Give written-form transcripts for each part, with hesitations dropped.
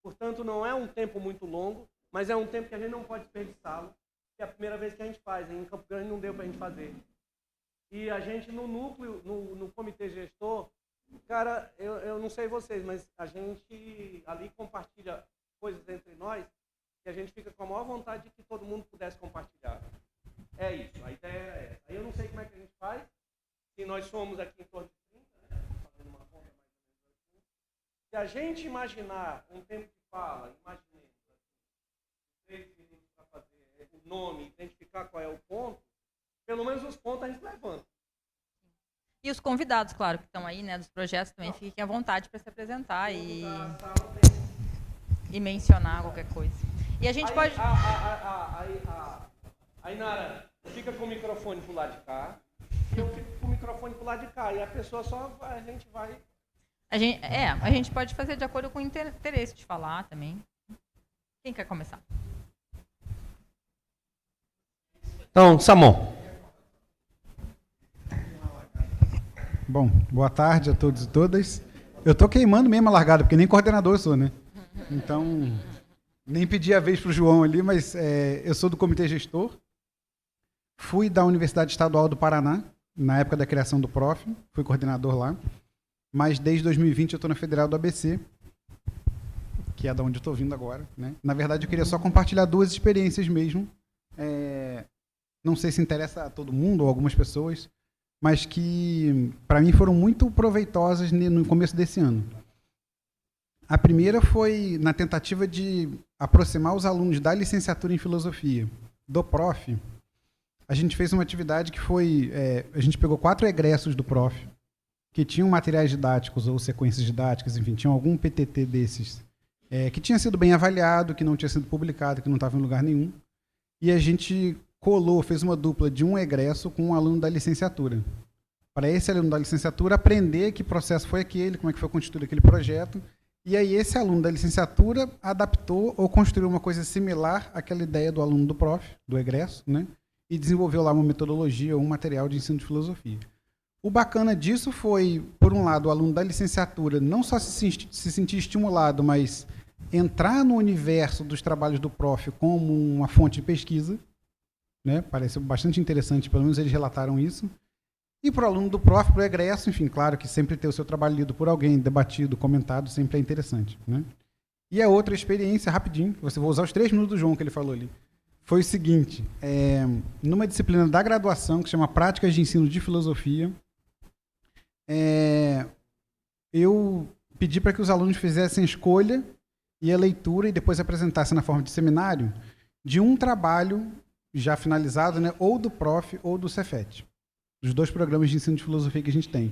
Portanto, não é um tempo muito longo, mas é um tempo que a gente não pode desperdiçá-lo. É a primeira vez que a gente faz, em Campo Grande não deu para a gente fazer. E a gente no núcleo, no comitê gestor, cara, eu não sei vocês, mas a gente ali compartilha coisas entre nós que a gente fica com a maior vontade de que todo mundo pudesse compartilhar. É isso, a ideia é essa. Aí eu não sei como é que a gente faz, se nós somos aqui em torno de 30, né? Fazendo uma conta mais ou menos assim. Se a gente imaginar um tempo de fala, imaginemos assim, 3 minutos para fazer o nome, identificar qual é o ponto, pelo menos os pontos a gente levanta. E os convidados, claro, que estão aí, né, dos projetos também, fiquem à vontade para se apresentar e mencionar qualquer coisa. E a gente pode... Aí, Nara, fica com o microfone pro lado de cá, e eu fico com o microfone pro lado de cá, e a pessoa a gente vai... A gente pode fazer de acordo com o interesse de falar também. Quem quer começar? Então, Samon. Bom, boa tarde a todos e todas. Eu tô queimando mesmo a largada, porque nem coordenador eu sou, né? Então, nem pedi a vez pro João ali, mas eu sou do comitê gestor. Fui da Universidade Estadual do Paraná, na época da criação do PROF, fui coordenador lá. Mas desde 2020 eu estou na Federal do ABC, que é da onde eu estou vindo agora, né? Na verdade, eu queria só compartilhar 2 experiências mesmo. Não sei se interessa a todo mundo ou algumas pessoas, mas que, para mim, foram muito proveitosas no começo desse ano. A primeira foi na tentativa de aproximar os alunos da licenciatura em filosofia do PROF. A gente fez uma atividade que foi... a gente pegou 4 egressos do PROF, que tinham materiais didáticos ou sequências didáticas, enfim, tinham algum PTT desses, que tinha sido bem avaliado, que não tinha sido publicado, que não estava em lugar nenhum. E a gente fez uma dupla de um egresso com um aluno da licenciatura. Para esse aluno da licenciatura aprender que processo foi aquele, como é que foi constituído aquele projeto. E aí esse aluno da licenciatura adaptou ou construiu uma coisa similar àquela ideia do aluno do PROF, do egresso, né? E desenvolveu lá uma metodologia ou um material de ensino de filosofia. O bacana disso foi, por um lado, o aluno da licenciatura não só se sentir estimulado, mas entrar no universo dos trabalhos do PROF como uma fonte de pesquisa, né? Pareceu bastante interessante, pelo menos eles relataram isso. E para o aluno do PROF, para o egresso, enfim, claro que sempre ter o seu trabalho lido por alguém, debatido, comentado, sempre é interessante, né? E a outra experiência, rapidinho, você vou usar os 3 minutos do João que ele falou ali, foi o seguinte, numa disciplina da graduação, que se chama Práticas de Ensino de Filosofia, eu pedi para que os alunos fizessem a escolha e a leitura e depois apresentassem na forma de seminário de um trabalho já finalizado, né, ou do PROF ou do Cefet, dos 2 programas de ensino de filosofia que a gente tem.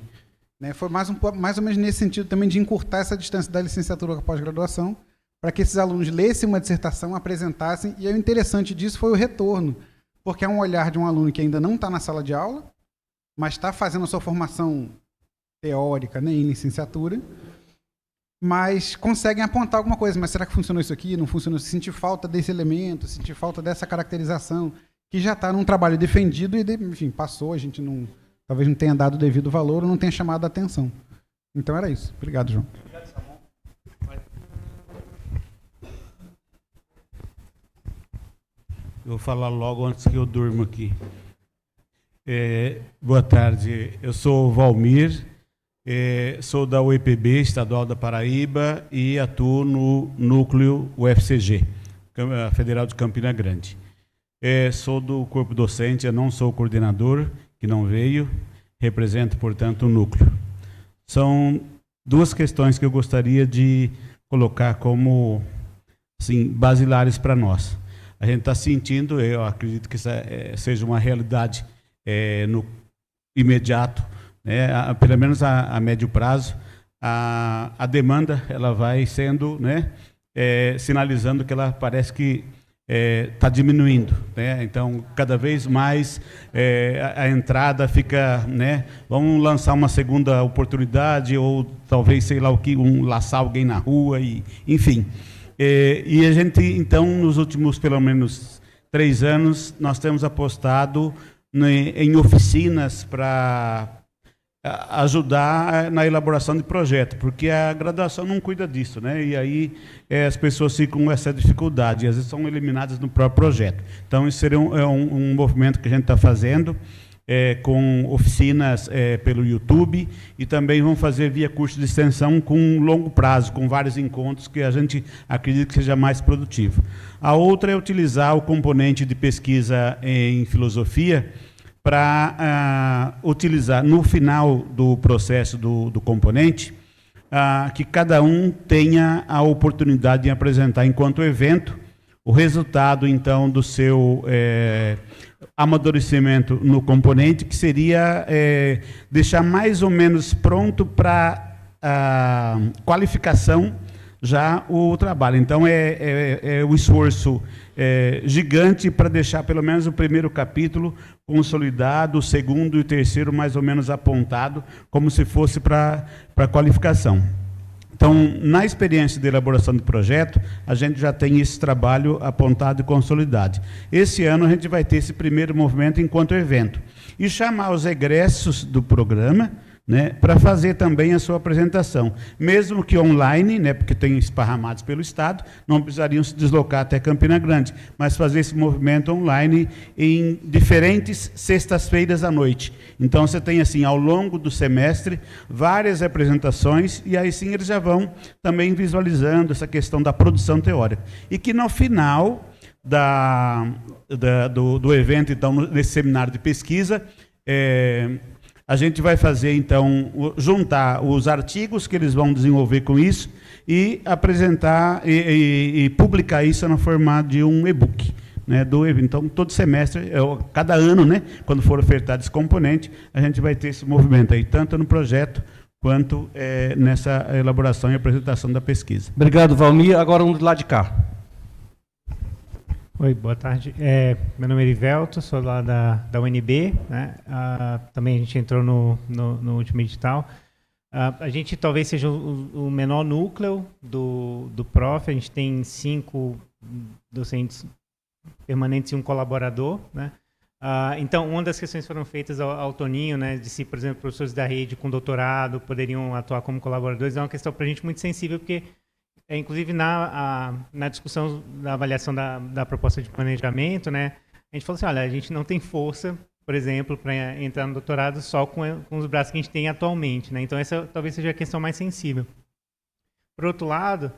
Né, foi mais ou menos nesse sentido também de encurtar essa distância da licenciatura com a pós-graduação, para que esses alunos lessem uma dissertação, apresentassem, e aí o interessante disso foi o retorno, porque é um olhar de um aluno que ainda não está na sala de aula, mas está fazendo a sua formação teórica, né, em licenciatura, mas conseguem apontar alguma coisa. Mas será que funcionou isso aqui? Não funcionou? Sentir falta desse elemento, sentir falta dessa caracterização, que já está num trabalho defendido e, enfim, passou, a gente talvez não tenha dado o devido valor ou não tenha chamado a atenção. Então era isso. Obrigado, João. Obrigado, Samon. Eu vou falar logo antes que eu durmo aqui. Boa tarde, eu sou o Valmir, sou da UEPB, Estadual da Paraíba, e atuo no núcleo UFCG, Federal de Campina Grande. Sou do corpo docente, eu não sou o coordenador, que não veio, represento, portanto, o núcleo. São 2 questões que eu gostaria de colocar como assim, basilares para nós. A gente está sentindo, eu acredito que seja uma realidade no imediato, né, pelo menos a médio prazo, a demanda ela vai sendo, né, sinalizando que ela parece que está diminuindo, né? Então cada vez mais a entrada fica, né, vamos lançar uma segunda oportunidade ou talvez sei lá o que, laçar alguém na rua e enfim. E a gente então nos últimos pelo menos 3 anos nós temos apostado em oficinas para ajudar na elaboração de projeto, porque a graduação não cuida disso, né? E aí as pessoas ficam com essa dificuldade, e às vezes são eliminadas no próprio projeto. Então, isso seria um movimento que a gente está fazendo, com oficinas pelo YouTube, e também vamos fazer via curso de extensão com longo prazo, com vários encontros, que a gente acredita que seja mais produtivo. A outra é utilizar o componente de pesquisa em filosofia para utilizar, no final do processo do componente, que cada um tenha a oportunidade de apresentar, enquanto evento, o resultado, então, do seu amadurecimento no componente, que seria deixar mais ou menos pronto para qualificação já o trabalho. Então, o esforço gigante para deixar pelo menos o primeiro capítulo consolidado, o segundo e o terceiro mais ou menos apontado, como se fosse para qualificação. Então, na experiência de elaboração de projeto, a gente já tem esse trabalho apontado e consolidado. Esse ano a gente vai ter esse primeiro movimento enquanto evento. E chamar os egressos do programa, né, para fazer também a sua apresentação. Mesmo que online, né, porque tem esparramados pelo Estado, não precisariam se deslocar até Campina Grande, mas fazer esse movimento online em diferentes sextas-feiras à noite. Então, você tem, assim, ao longo do semestre, várias apresentações, e aí sim eles já vão também visualizando essa questão da produção teórica. E que, no final do evento, então, nesse seminário de pesquisa, a gente vai fazer, então, juntar os artigos que eles vão desenvolver com isso e apresentar e publicar isso no formato de um e-book, né, do evento. Então, todo semestre, cada ano, né, quando for ofertado esse componente, a gente vai ter esse movimento aí, tanto no projeto quanto nessa elaboração e apresentação da pesquisa. Obrigado, Valmir. Agora um do lado de cá. Oi, boa tarde. Meu nome é Erivelto, sou lá da UNB, né? Também a gente entrou no último edital. A gente talvez seja o menor núcleo do PROF, a gente tem 5 docentes permanentes e um colaborador, né? Então, uma das questões foram feitas ao Toninho, né, de se, por exemplo, professores da rede com doutorado poderiam atuar como colaboradores. É uma questão para a gente muito sensível, porque inclusive na discussão da avaliação da proposta de planejamento, né, a gente falou assim, olha, a gente não tem força, por exemplo, para entrar no doutorado só com os braços que a gente tem atualmente, né? Então essa talvez seja a questão mais sensível. Por outro lado,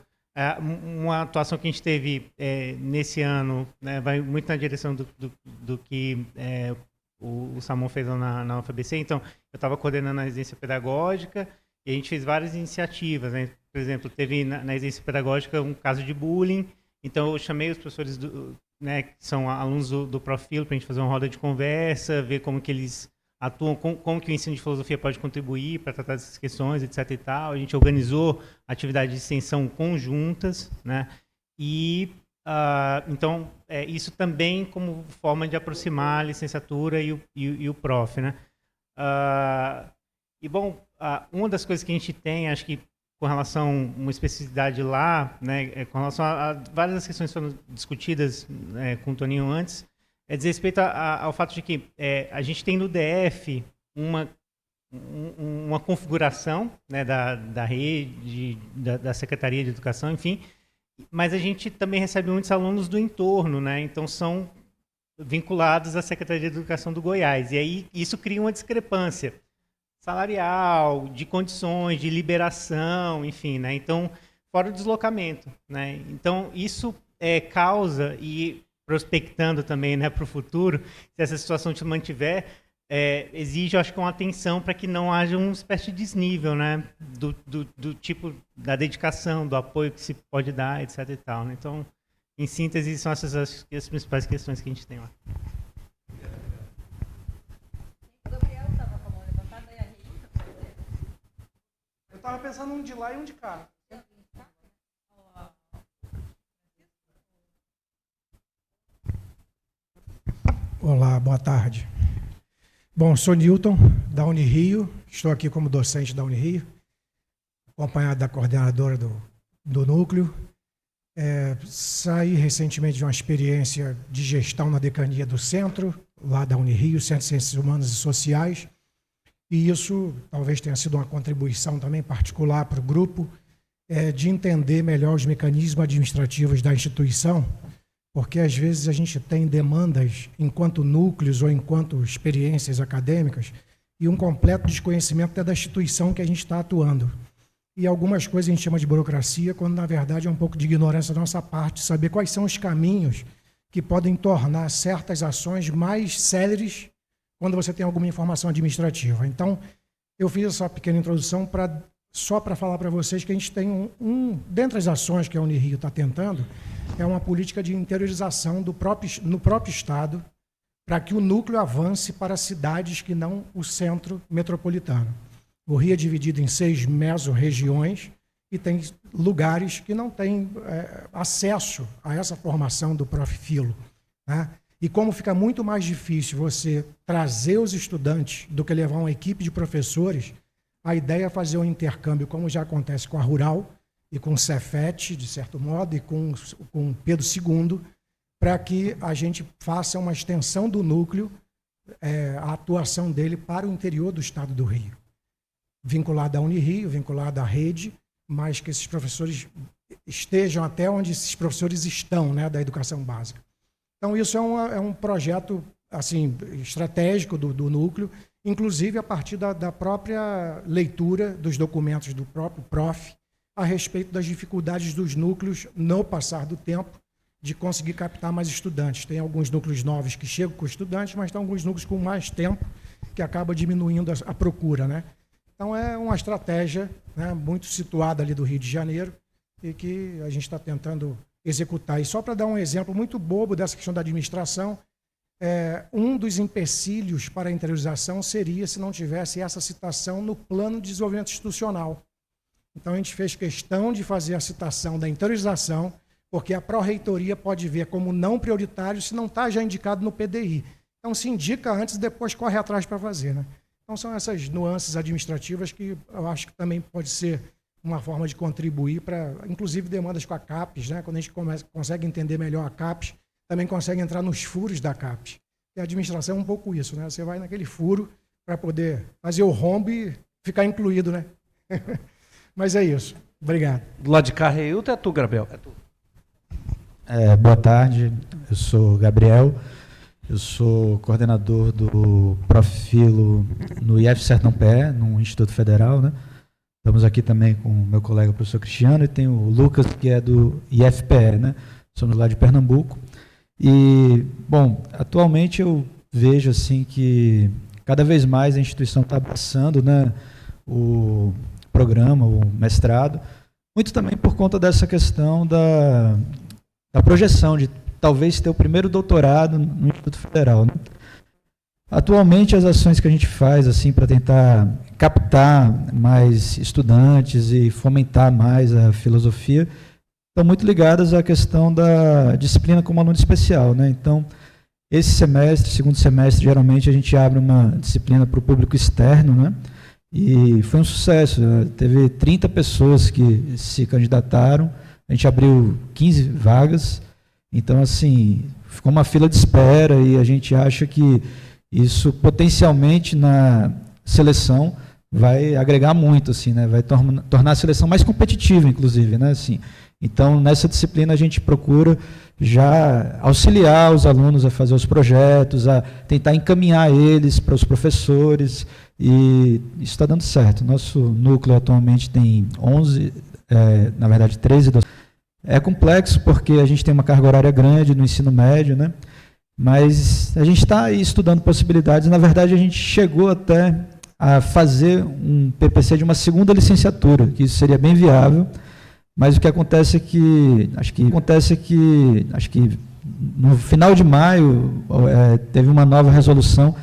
uma atuação que a gente teve nesse ano, né, vai muito na direção do que o Samon fez lá na UFABC. Então, eu estava coordenando a residência pedagógica e a gente fez várias iniciativas, né? Por exemplo, teve na residência pedagógica um caso de bullying, então eu chamei os professores, né, que são alunos do Profil, para a gente fazer uma roda de conversa, ver como que eles atuam, como que o ensino de filosofia pode contribuir para tratar dessas questões, etc. e tal. A gente organizou atividades de extensão conjuntas, né? E, então, isso também como forma de aproximar a licenciatura e o Prof, né? E, bom, uma das coisas que a gente tem, acho que com relação a uma especificidade lá, né, com relação a várias das questões que foram discutidas com o Toninho antes, diz respeito ao fato de que a gente tem no DF uma configuração, né, da rede, da Secretaria de Educação, enfim, mas a gente também recebe muitos alunos do entorno, né, então são vinculados à Secretaria de Educação do Goiás, e aí isso cria uma discrepância salarial, de condições, de liberação, enfim, né? Então, fora o deslocamento, né? Então, isso causa, e prospectando também, né, para o futuro, se essa situação se mantiver, exige, acho que, uma atenção para que não haja uma espécie de desnível, né, do tipo da dedicação, do apoio que se pode dar, etc. e tal, né? Então, em síntese, são essas as principais questões que a gente tem lá. Eu estava pensando um de lá e um de cá. Olá, boa tarde. Bom, sou Newton, da Unirio, estou aqui como docente da Unirio, acompanhado da coordenadora do núcleo. Saí recentemente de uma experiência de gestão na decania do centro, lá da Unirio, Centro de Ciências Humanas e Sociais, e isso talvez tenha sido uma contribuição também particular para o grupo, de entender melhor os mecanismos administrativos da instituição, porque às vezes a gente tem demandas enquanto núcleos ou enquanto experiências acadêmicas e um completo desconhecimento até da instituição que a gente está atuando. E algumas coisas a gente chama de burocracia, quando na verdade é um pouco de ignorância da nossa parte, saber quais são os caminhos que podem tornar certas ações mais céleres quando você tem alguma informação administrativa. Então, eu fiz essa pequena introdução só para falar para vocês que a gente tem dentre as ações que a Unirio está tentando, é uma política de interiorização no próprio Estado, para que o núcleo avance para cidades que não o centro metropolitano. O Rio é dividido em 6 mesorregiões e tem lugares que não têm acesso a essa formação do Profilo, né? E como fica muito mais difícil você trazer os estudantes do que levar uma equipe de professores, a ideia é fazer um intercâmbio, como já acontece com a Rural e com o Cefet, de certo modo, e com Pedro II, para que a gente faça uma extensão do núcleo, a atuação dele para o interior do estado do Rio. Vinculado à Unirio, vinculado à rede, mas que esses professores estejam até onde esses professores estão, né, da educação básica. Então, isso é um projeto assim, estratégico do núcleo, inclusive a partir da própria leitura dos documentos do próprio prof, a respeito das dificuldades dos núcleos no passar do tempo, de conseguir captar mais estudantes. Tem alguns núcleos novos que chegam com estudantes, mas tem alguns núcleos com mais tempo, que acaba diminuindo a procura, né? Então, é uma estratégia, né, muito situada ali do Rio de Janeiro e que a gente está tentando executar. E só para dar um exemplo muito bobo dessa questão da administração, um dos empecilhos para a interiorização seria se não tivesse essa citação no plano de desenvolvimento institucional. Então, a gente fez questão de fazer a citação da interiorização, porque a pró-reitoria pode ver como não prioritário se não está já indicado no PDI. Então, se indica antes e depois corre atrás para fazer, né? Então, são essas nuances administrativas que eu acho que também pode ser uma forma de contribuir para, inclusive, demandas com a CAPES, né? Quando a gente consegue entender melhor a CAPES, também consegue entrar nos furos da CAPES. E a administração é um pouco isso, né? Você vai naquele furo para poder fazer o rombo e ficar incluído, né? Mas é isso. Obrigado. Do lado de cá, Reilton, é tu, Gabriel? É tu. Boa tarde, eu sou Gabriel, eu sou coordenador do Profilo no IF Sertão Pé, no Instituto Federal, né? Estamos aqui também com o meu colega, o professor Cristiano, e tem o Lucas, que é do IFPE, né? Somos lá de Pernambuco. E, bom, atualmente eu vejo assim que cada vez mais a instituição está abraçando, né, o programa, o mestrado, muito também por conta dessa questão da projeção de talvez ter o primeiro doutorado no Instituto Federal, né? Atualmente, as ações que a gente faz assim para tentar captar mais estudantes e fomentar mais a filosofia estão muito ligadas à questão da disciplina como aluno especial, né? Então, esse semestre, segundo semestre, geralmente a gente abre uma disciplina para o público externo, né? E foi um sucesso. Teve 30 pessoas que se candidataram, a gente abriu 15 vagas, então, assim, ficou uma fila de espera e a gente acha que isso potencialmente na seleção vai agregar muito, assim, né? Vai tornar a seleção mais competitiva, inclusive, né? Assim, então, nessa disciplina a gente procura já auxiliar os alunos a fazer os projetos, a tentar encaminhar eles para os professores, e isso está dando certo. Nosso núcleo atualmente tem 11, na verdade 13 docentes. É complexo porque a gente tem uma carga horária grande no ensino médio, né? Mas a gente está aí estudando possibilidades. Na verdade, a gente chegou até a fazer um PPC de uma segunda licenciatura, que isso seria bem viável, mas o que acontece é que, acho que no final de maio teve uma nova resolução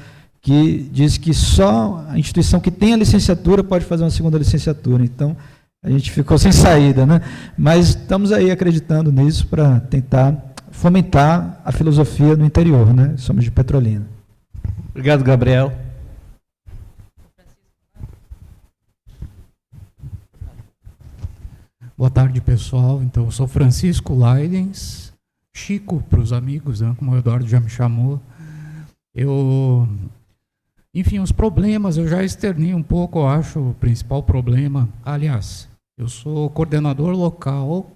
que diz que só a instituição que tem a licenciatura pode fazer uma segunda licenciatura. Então, a gente ficou sem saída, né? Mas estamos aí acreditando nisso para tentar fomentar a filosofia no interior, né? Somos de Petrolina. Obrigado, Gabriel. Boa tarde, pessoal. Então, eu sou Francisco Leidens, Chico para os amigos, né? Como o Eduardo já me chamou. Eu Enfim, os problemas, eu já externei um pouco, eu acho, o principal problema. Aliás, eu sou coordenador local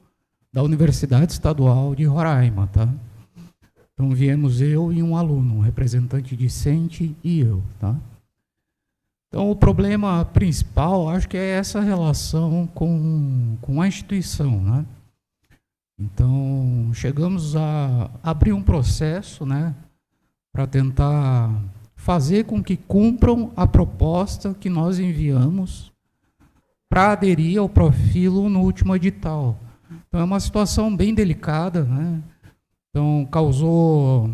da Universidade Estadual de Roraima, tá? Então, viemos eu e um aluno, um representante discente e eu, tá? Então, o problema principal, acho que é essa relação com a instituição, né? Então, chegamos a abrir um processo, né, para tentar fazer com que cumpram a proposta que nós enviamos para aderir ao Profilo no último edital. Então, é uma situação bem delicada, né? Então, causou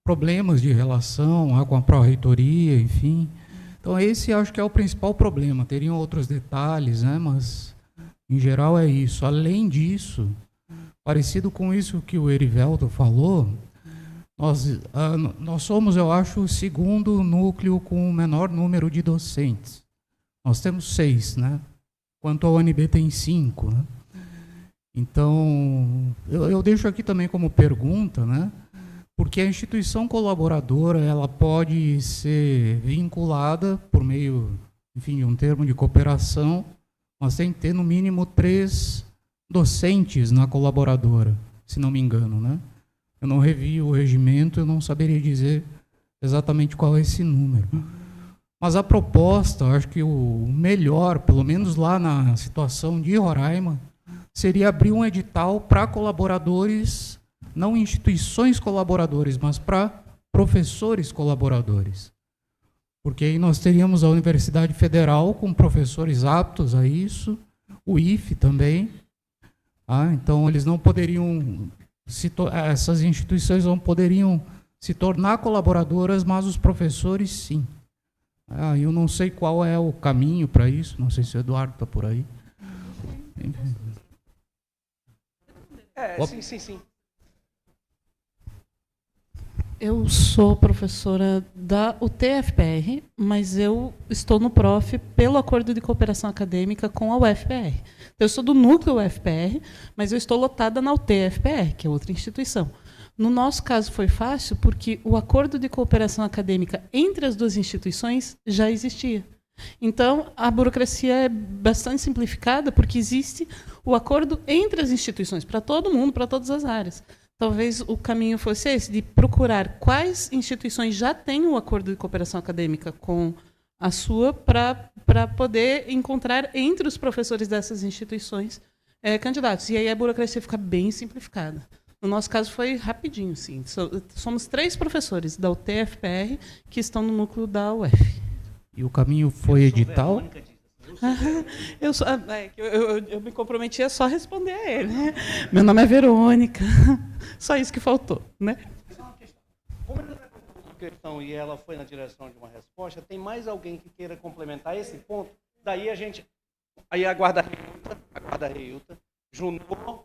problemas de relação com a pró-reitoria, enfim. Então, esse acho que é o principal problema. Teriam outros detalhes, né? Mas, em geral, é isso. Além disso, parecido com isso que o Erivelto falou, nós somos, eu acho, o segundo núcleo com o menor número de docentes. Nós temos 6, né? Enquanto a UNB tem 5, né? Então, eu deixo aqui também como pergunta, né? Porque a instituição colaboradora ela pode ser vinculada por meio, enfim, de um termo de cooperação, mas tem que ter no mínimo 3 docentes na colaboradora, se não me engano, né? Eu não revi o regimento, eu não saberia dizer exatamente qual é esse número. Mas a proposta, acho que o melhor, pelo menos lá na situação de Roraima, seria abrir um edital para colaboradores, não instituições colaboradores, mas para professores colaboradores. Porque aí nós teríamos a Universidade Federal com professores aptos a isso, o IFE também. Então, eles não poderiam, essas instituições não poderiam se tornar colaboradoras, mas os professores sim. Eu não sei qual é o caminho para isso, não sei se o Eduardo está por aí. Enfim. Sim. Eu sou professora da UTFPR, mas eu estou no PROF pelo Acordo de Cooperação Acadêmica com a UFPR. Eu sou do núcleo UFPR, mas eu estou lotada na UTFPR, que é outra instituição. No nosso caso foi fácil porque o Acordo de Cooperação Acadêmica entre as duas instituições já existia. Então, a burocracia é bastante simplificada porque existe o acordo entre as instituições, para todo mundo, para todas as áreas. Talvez o caminho fosse esse, de procurar quais instituições já têm o acordo de cooperação acadêmica com a sua, para poder encontrar entre os professores dessas instituições candidatos. E aí a burocracia fica bem simplificada. No nosso caso foi rapidinho, sim. Somos 3 professores da UTFPR que estão no núcleo da UF. E o caminho foi edital? Eu me comprometi a só responder a ele. Né? Meu nome é Verônica. Só isso que faltou, né? Como ele levantou uma questão e ela foi na direção de uma resposta, tem mais alguém que queira complementar esse ponto? Daí a gente... Aí aguarda a Reilta, Junô...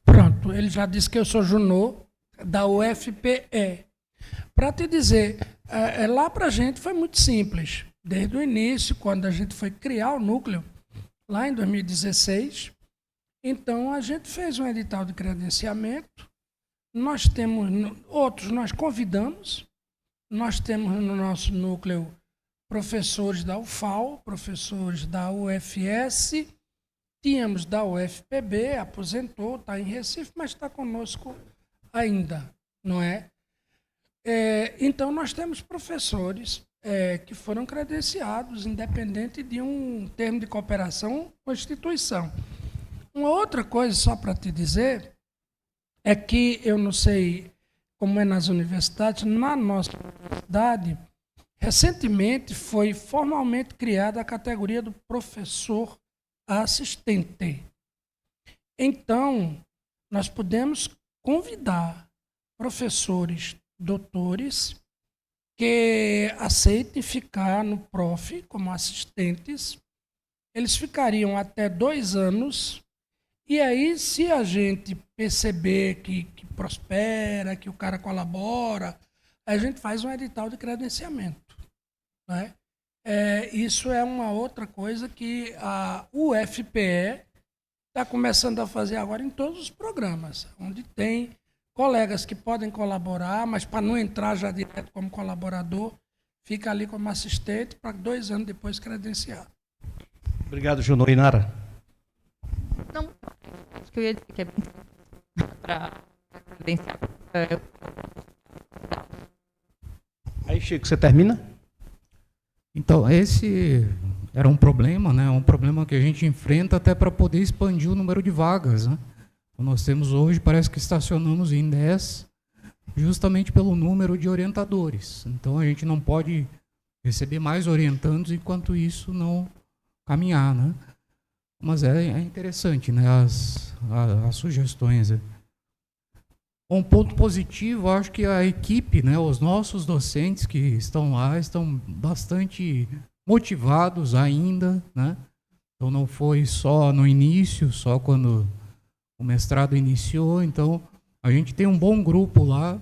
Pronto, ele já disse que eu sou Junô, da UFPE. Para te dizer, lá para a gente foi muito simples. Desde o início, quando a gente foi criar o núcleo, lá em 2016, então a gente fez um edital de credenciamento. Nós temos outros, nós convidamos. Nós temos no nosso núcleo professores da UFAL, professores da UFS, tínhamos da UFPB, aposentou, está em Recife, mas está conosco ainda, não é? Então, nós temos professores que foram credenciados, independente de um termo de cooperação com a instituição. Uma outra coisa, só para te dizer, é que, eu não sei como é nas universidades, na nossa universidade, recentemente foi formalmente criada a categoria do professor assistente. Então, nós podemos convidar professores, doutores, que aceitem ficar no PROF como assistentes. Eles ficariam até 2 anos, e aí, se a gente perceber que prospera, que o cara colabora, a gente faz um edital de credenciamento. Né? Isso é uma outra coisa que a UFPE está começando a fazer agora em todos os programas, onde tem colegas que podem colaborar, mas para não entrar já direto como colaborador, fica ali como assistente para 2 anos depois credenciar. Obrigado, Junô. Inara? Não, acho que eu ia dizer que é bem para credenciar. Aí, Chico, você termina? Então, esse era um problema, né? Um problema que a gente enfrenta até para poder expandir o número de vagas, né? Então, nós temos hoje, parece que estacionamos em 10, justamente pelo número de orientadores. Então, a gente não pode receber mais orientandos enquanto isso não caminhar, né? Mas é interessante, né? As sugestões. Um ponto positivo, acho que a equipe, né, os nossos docentes que estão lá, estão bastante motivados ainda, né? Então não foi só no início, só quando o mestrado iniciou. Então a gente tem um bom grupo lá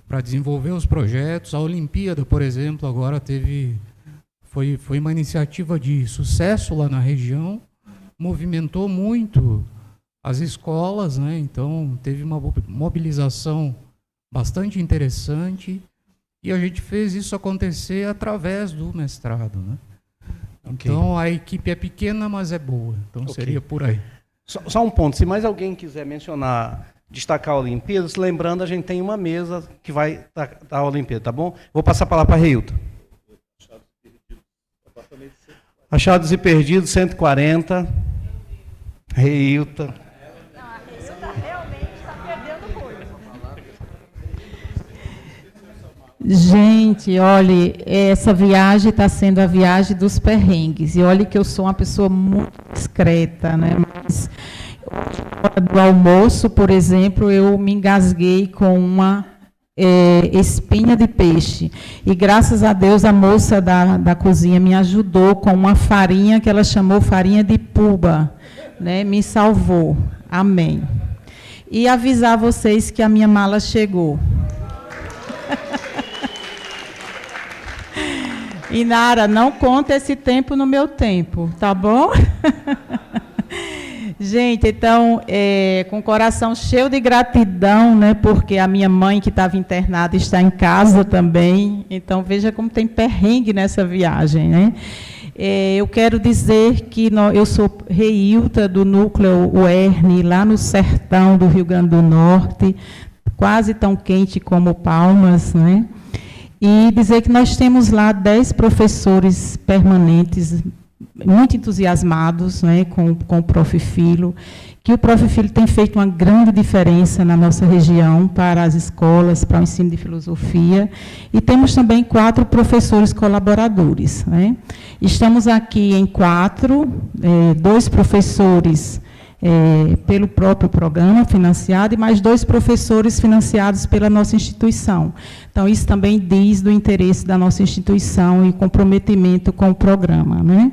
para desenvolver os projetos. A Olimpíada, por exemplo, agora foi uma iniciativa de sucesso lá na região, movimentou muito as escolas, né? Então teve uma mobilização bastante interessante e a gente fez isso acontecer através do mestrado, né? Okay. Então a equipe é pequena, mas é boa. Então seria por aí. Só um ponto, se mais alguém quiser mencionar, destacar a Olimpíadas, lembrando, a gente tem uma mesa que vai dar a Olimpíada, tá bom? Vou passar a palavra para a Reilton. Achados e perdidos, 140. Reilton. Gente, olha, essa viagem está sendo a viagem dos perrengues. E olha que eu sou uma pessoa muito discreta, né? Mas na hora do almoço, por exemplo, eu me engasguei com uma espinha de peixe. E graças a Deus a moça da cozinha me ajudou com uma farinha que ela chamou farinha de puba, né? Me salvou. Amém. E avisar vocês que a minha mala chegou. Inara, não conta esse tempo no meu tempo, tá bom? Gente, então, com o coração cheio de gratidão, né? Porque a minha mãe, que estava internada, está em casa também. Então, veja como tem perrengue nessa viagem, né? Eu quero dizer que eu sou Reilta, do núcleo UERN, lá no sertão do Rio Grande do Norte, quase tão quente como Palmas, né? E dizer que nós temos lá 10 professores permanentes, muito entusiasmados, né, com o Prof. Filo, que o Prof. Filo tem feito uma grande diferença na nossa região para as escolas, para o ensino de filosofia. E temos também 4 professores colaboradores, né? Estamos aqui em 4, 2 professores pelo próprio programa financiado e mais 2 professores financiados pela nossa instituição. Então, isso também diz do interesse da nossa instituição e comprometimento com o programa, né?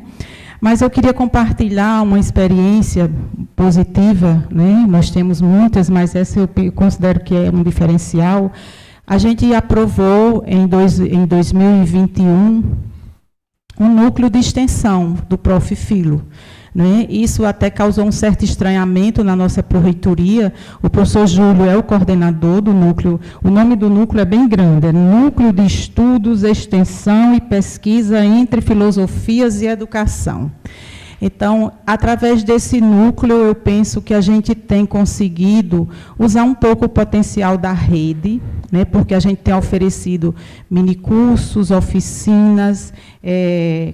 Mas eu queria compartilhar uma experiência positiva, né? Nós temos muitas, mas essa eu considero que é um diferencial. A gente aprovou em 2021 um núcleo de extensão do Prof. Filo, né? Isso até causou um certo estranhamento na nossa pró-reitoria. O professor Júlio é o coordenador do núcleo. O nome do núcleo é bem grande, é Núcleo de Estudos, Extensão e Pesquisa entre Filosofias e Educação. Então, através desse núcleo, eu penso que a gente tem conseguido usar um pouco o potencial da rede, né, porque a gente tem oferecido minicursos, oficinas,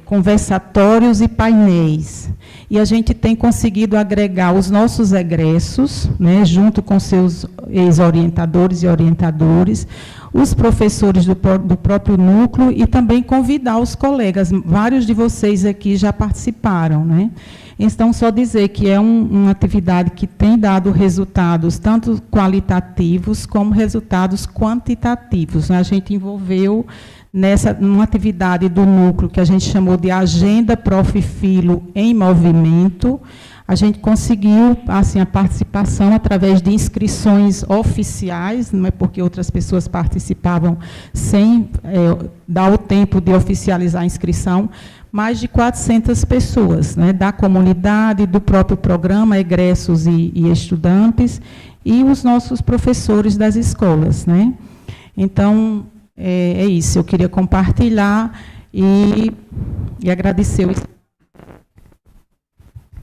conversatórios e painéis. E a gente tem conseguido agregar os nossos egressos, né, junto com seus ex-orientadores e orientadores, os professores do próprio núcleo e também convidar os colegas. Vários de vocês aqui já participaram, né? Então, só dizer que é uma atividade que tem dado resultados tanto qualitativos como resultados quantitativos. A gente envolveu numa atividade do núcleo que a gente chamou de Agenda Prof. Filo em Movimento. A gente conseguiu assim, a participação através de inscrições oficiais, não é porque outras pessoas participavam sem dar o tempo de oficializar a inscrição, mais de 400 pessoas, né, da comunidade, do próprio programa, egressos e estudantes, e os nossos professores das escolas, né. Então, é isso, eu queria compartilhar e agradecer o...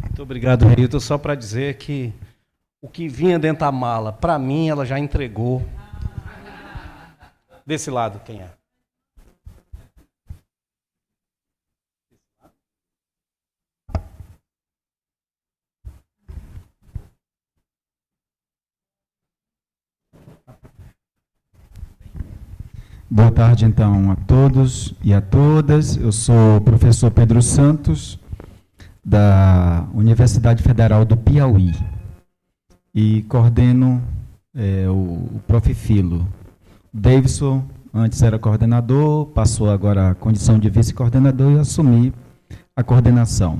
Muito obrigado, Rita. Só para dizer que o que vinha dentro da mala, para mim, ela já entregou. Desse lado, quem é? Boa tarde, então, a todos e a todas. Eu sou o professor Pedro Santos, da Universidade Federal do Piauí, e coordeno o Profifilo. Davidson, antes era coordenador, passou agora a condição de vice-coordenador e assumi a coordenação.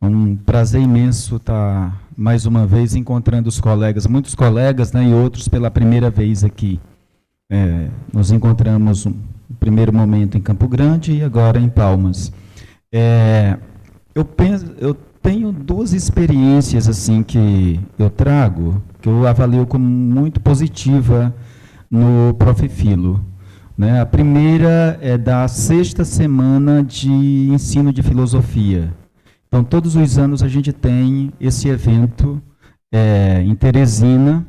Um prazer imenso estar, mais uma vez, encontrando os colegas, muitos colegas, né, e outros pela primeira vez aqui. Nos encontramos no primeiro momento em Campo Grande e agora em Palmas. Eu tenho duas experiências assim que eu trago, que eu avalio como muito positiva no Profifilo, né? A primeira é da 6ª semana de ensino de filosofia. Então, todos os anos a gente tem esse evento em Teresina,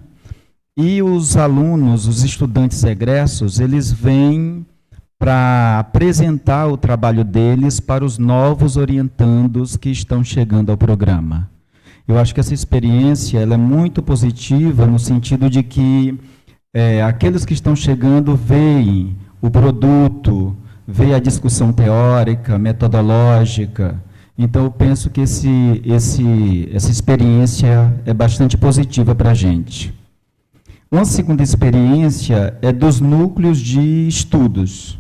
e os alunos, os estudantes egressos, eles vêm para apresentar o trabalho deles para os novos orientandos que estão chegando ao programa. Eu acho que essa experiência ela é muito positiva no sentido de que aqueles que estão chegando veem o produto, veem a discussão teórica, metodológica. Então, eu penso que essa experiência é bastante positiva para a gente. Uma segunda experiência é dos núcleos de estudos.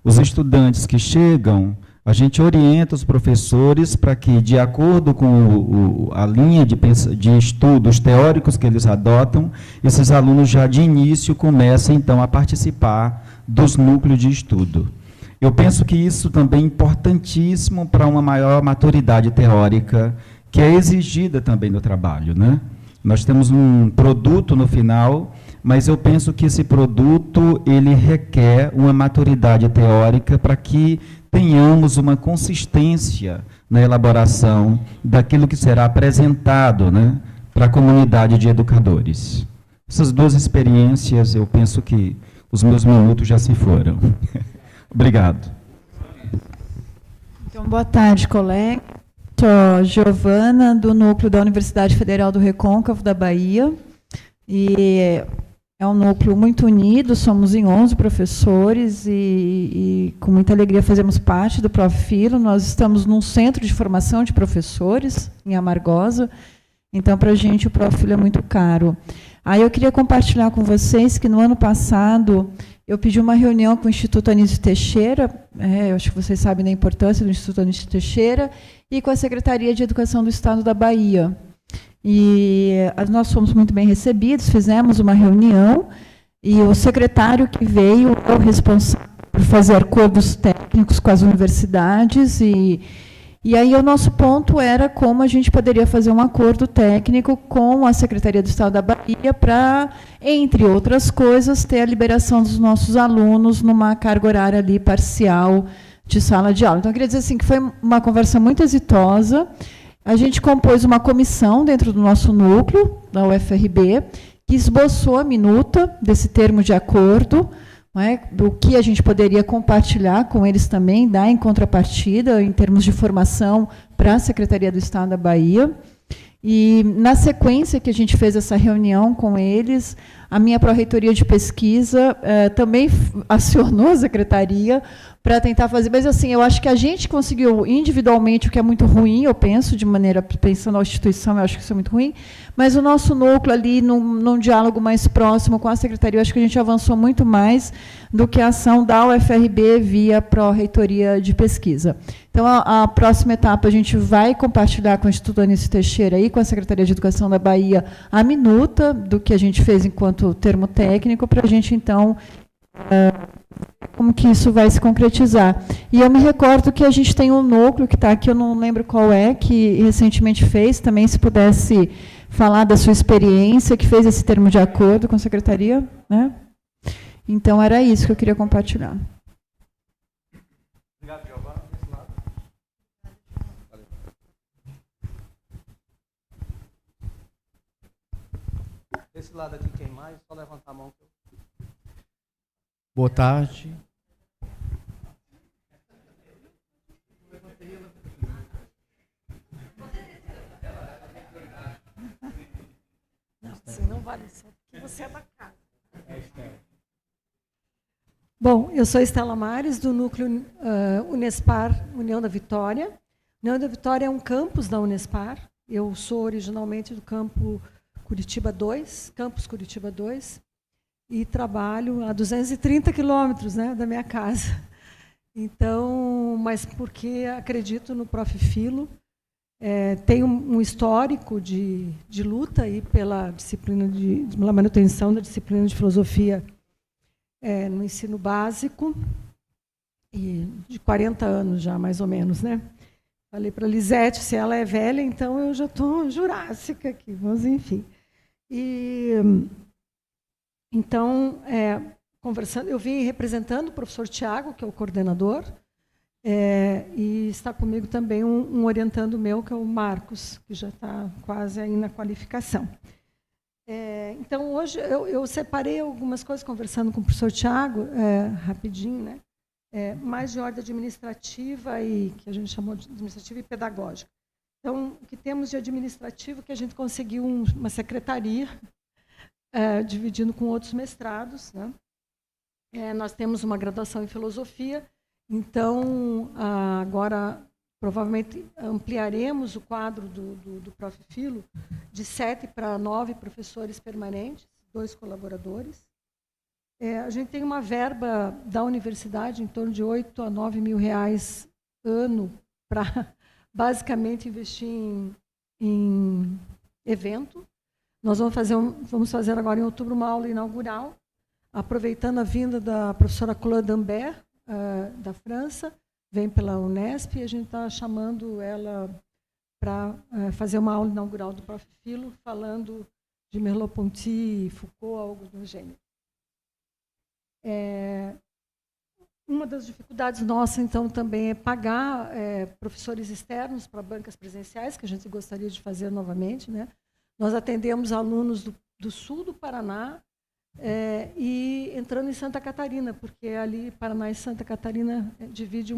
Os estudantes que chegam, a gente orienta os professores para que, de acordo com a linha de estudos teóricos que eles adotam, esses alunos já de início comecem, então, a participar dos núcleos de estudo. Eu penso que isso também é importantíssimo para uma maior maturidade teórica, que é exigida também no trabalho, né? Nós temos um produto no final, mas eu penso que esse produto ele requer uma maturidade teórica para que tenhamos uma consistência na elaboração daquilo que será apresentado, né, para a comunidade de educadores. Essas duas experiências, eu penso que os meus minutos já se foram. Obrigado. Então, boa tarde, colega. Sou Giovana, do núcleo da Universidade Federal do Recôncavo, da Bahia. E é um núcleo muito unido, somos em 11 professores e com muita alegria fazemos parte do Profilo. Nós estamos num centro de formação de professores, em Amargosa. Então, para a gente, o Profilo é muito caro. Aí eu queria compartilhar com vocês que, no ano passado, eu pedi uma reunião com o Instituto Anísio Teixeira, eu acho que vocês sabem da importância do Instituto Anísio Teixeira, e com a Secretaria de Educação do Estado da Bahia. E nós fomos muito bem recebidos, fizemos uma reunião, e o secretário que veio é o responsável por fazer acordos técnicos com as universidades, e aí o nosso ponto era como a gente poderia fazer um acordo técnico com a Secretaria do Estado da Bahia para, entre outras coisas, ter a liberação dos nossos alunos numa carga horária ali parcial de sala de aula. Então, eu queria dizer assim, que foi uma conversa muito exitosa. A gente compôs uma comissão dentro do nosso núcleo, da UFRB, que esboçou a minuta desse termo de acordo, do que a gente poderia compartilhar com eles também, dar em contrapartida, em termos de formação, para a Secretaria do Estado da Bahia. E, na sequência que a gente fez essa reunião com eles, a minha pró-reitoria de pesquisa também acionou a Secretaria para tentar fazer. Mas, assim, eu acho que a gente conseguiu individualmente, o que é muito ruim, eu penso, pensando na instituição, eu acho que isso é muito ruim, mas o nosso núcleo ali, num diálogo mais próximo com a Secretaria, eu acho que a gente avançou muito mais do que a ação da UFRB via pró-reitoria de pesquisa. Então, a próxima etapa, a gente vai compartilhar com o Instituto Anísio Teixeira e com a Secretaria de Educação da Bahia a minuta do que a gente fez enquanto termo técnico, para a gente, então, como que isso vai se concretizar. E eu me recordo que a gente tem um núcleo que está aqui, eu não lembro qual é, que recentemente fez, também se pudesse falar da sua experiência, que fez esse termo de acordo com a secretaria, né? Então, era isso que eu queria compartilhar. Obrigado, Giovana. Desse lado. Valeu. Desse lado aqui, quem mais? Só levantar a mão. Boa tarde. Não, assim não vale só, porque você é da casa. Bom, eu sou Estela Mares, do núcleo Unespar União da Vitória. União da Vitória é um campus da Unespar. Eu sou originalmente do campo Curitiba 2, campus Curitiba 2, e trabalho a 230 quilômetros, né, da minha casa. Então, mas porque acredito no Prof. Filo, tem um histórico de luta aí pela disciplina pela manutenção da disciplina de filosofia no ensino básico, e de 40 anos já, mais ou menos, né? Falei para a Lisete, se ela é velha, então eu já estou jurássica aqui, mas enfim. E então, conversando, eu vim representando o professor Tiago, que é o coordenador, e está comigo também um orientando meu, que é o Marcos, que já está quase aí na qualificação. Então, hoje, eu separei algumas coisas, conversando com o professor Tiago, rapidinho, né? Mais de ordem administrativa, e que a gente chamou de administrativa e pedagógica. Então, o que temos de administrativo, que a gente conseguiu uma secretaria, dividindo com outros mestrados, né? Nós temos uma graduação em filosofia, então, agora, provavelmente, ampliaremos o quadro do Prof. Filo de 7 para 9 professores permanentes, 2 colaboradores. A gente tem uma verba da universidade em torno de 8 a 9 mil reais ano para, basicamente, investir em evento. Nós vamos fazer agora, em outubro, uma aula inaugural, aproveitando a vinda da professora Claude Ambert, da França, vem pela Unesp, e a gente está chamando ela para fazer uma aula inaugural do Prof. Filo, falando de Merleau-Ponty, Foucault, algo do gênero. Uma das dificuldades nossas, então, também é pagar professores externos para bancas presenciais, que a gente gostaria de fazer novamente, né? Nós atendemos alunos do sul do Paraná, e entrando em Santa Catarina, porque ali, Paraná e Santa Catarina, divide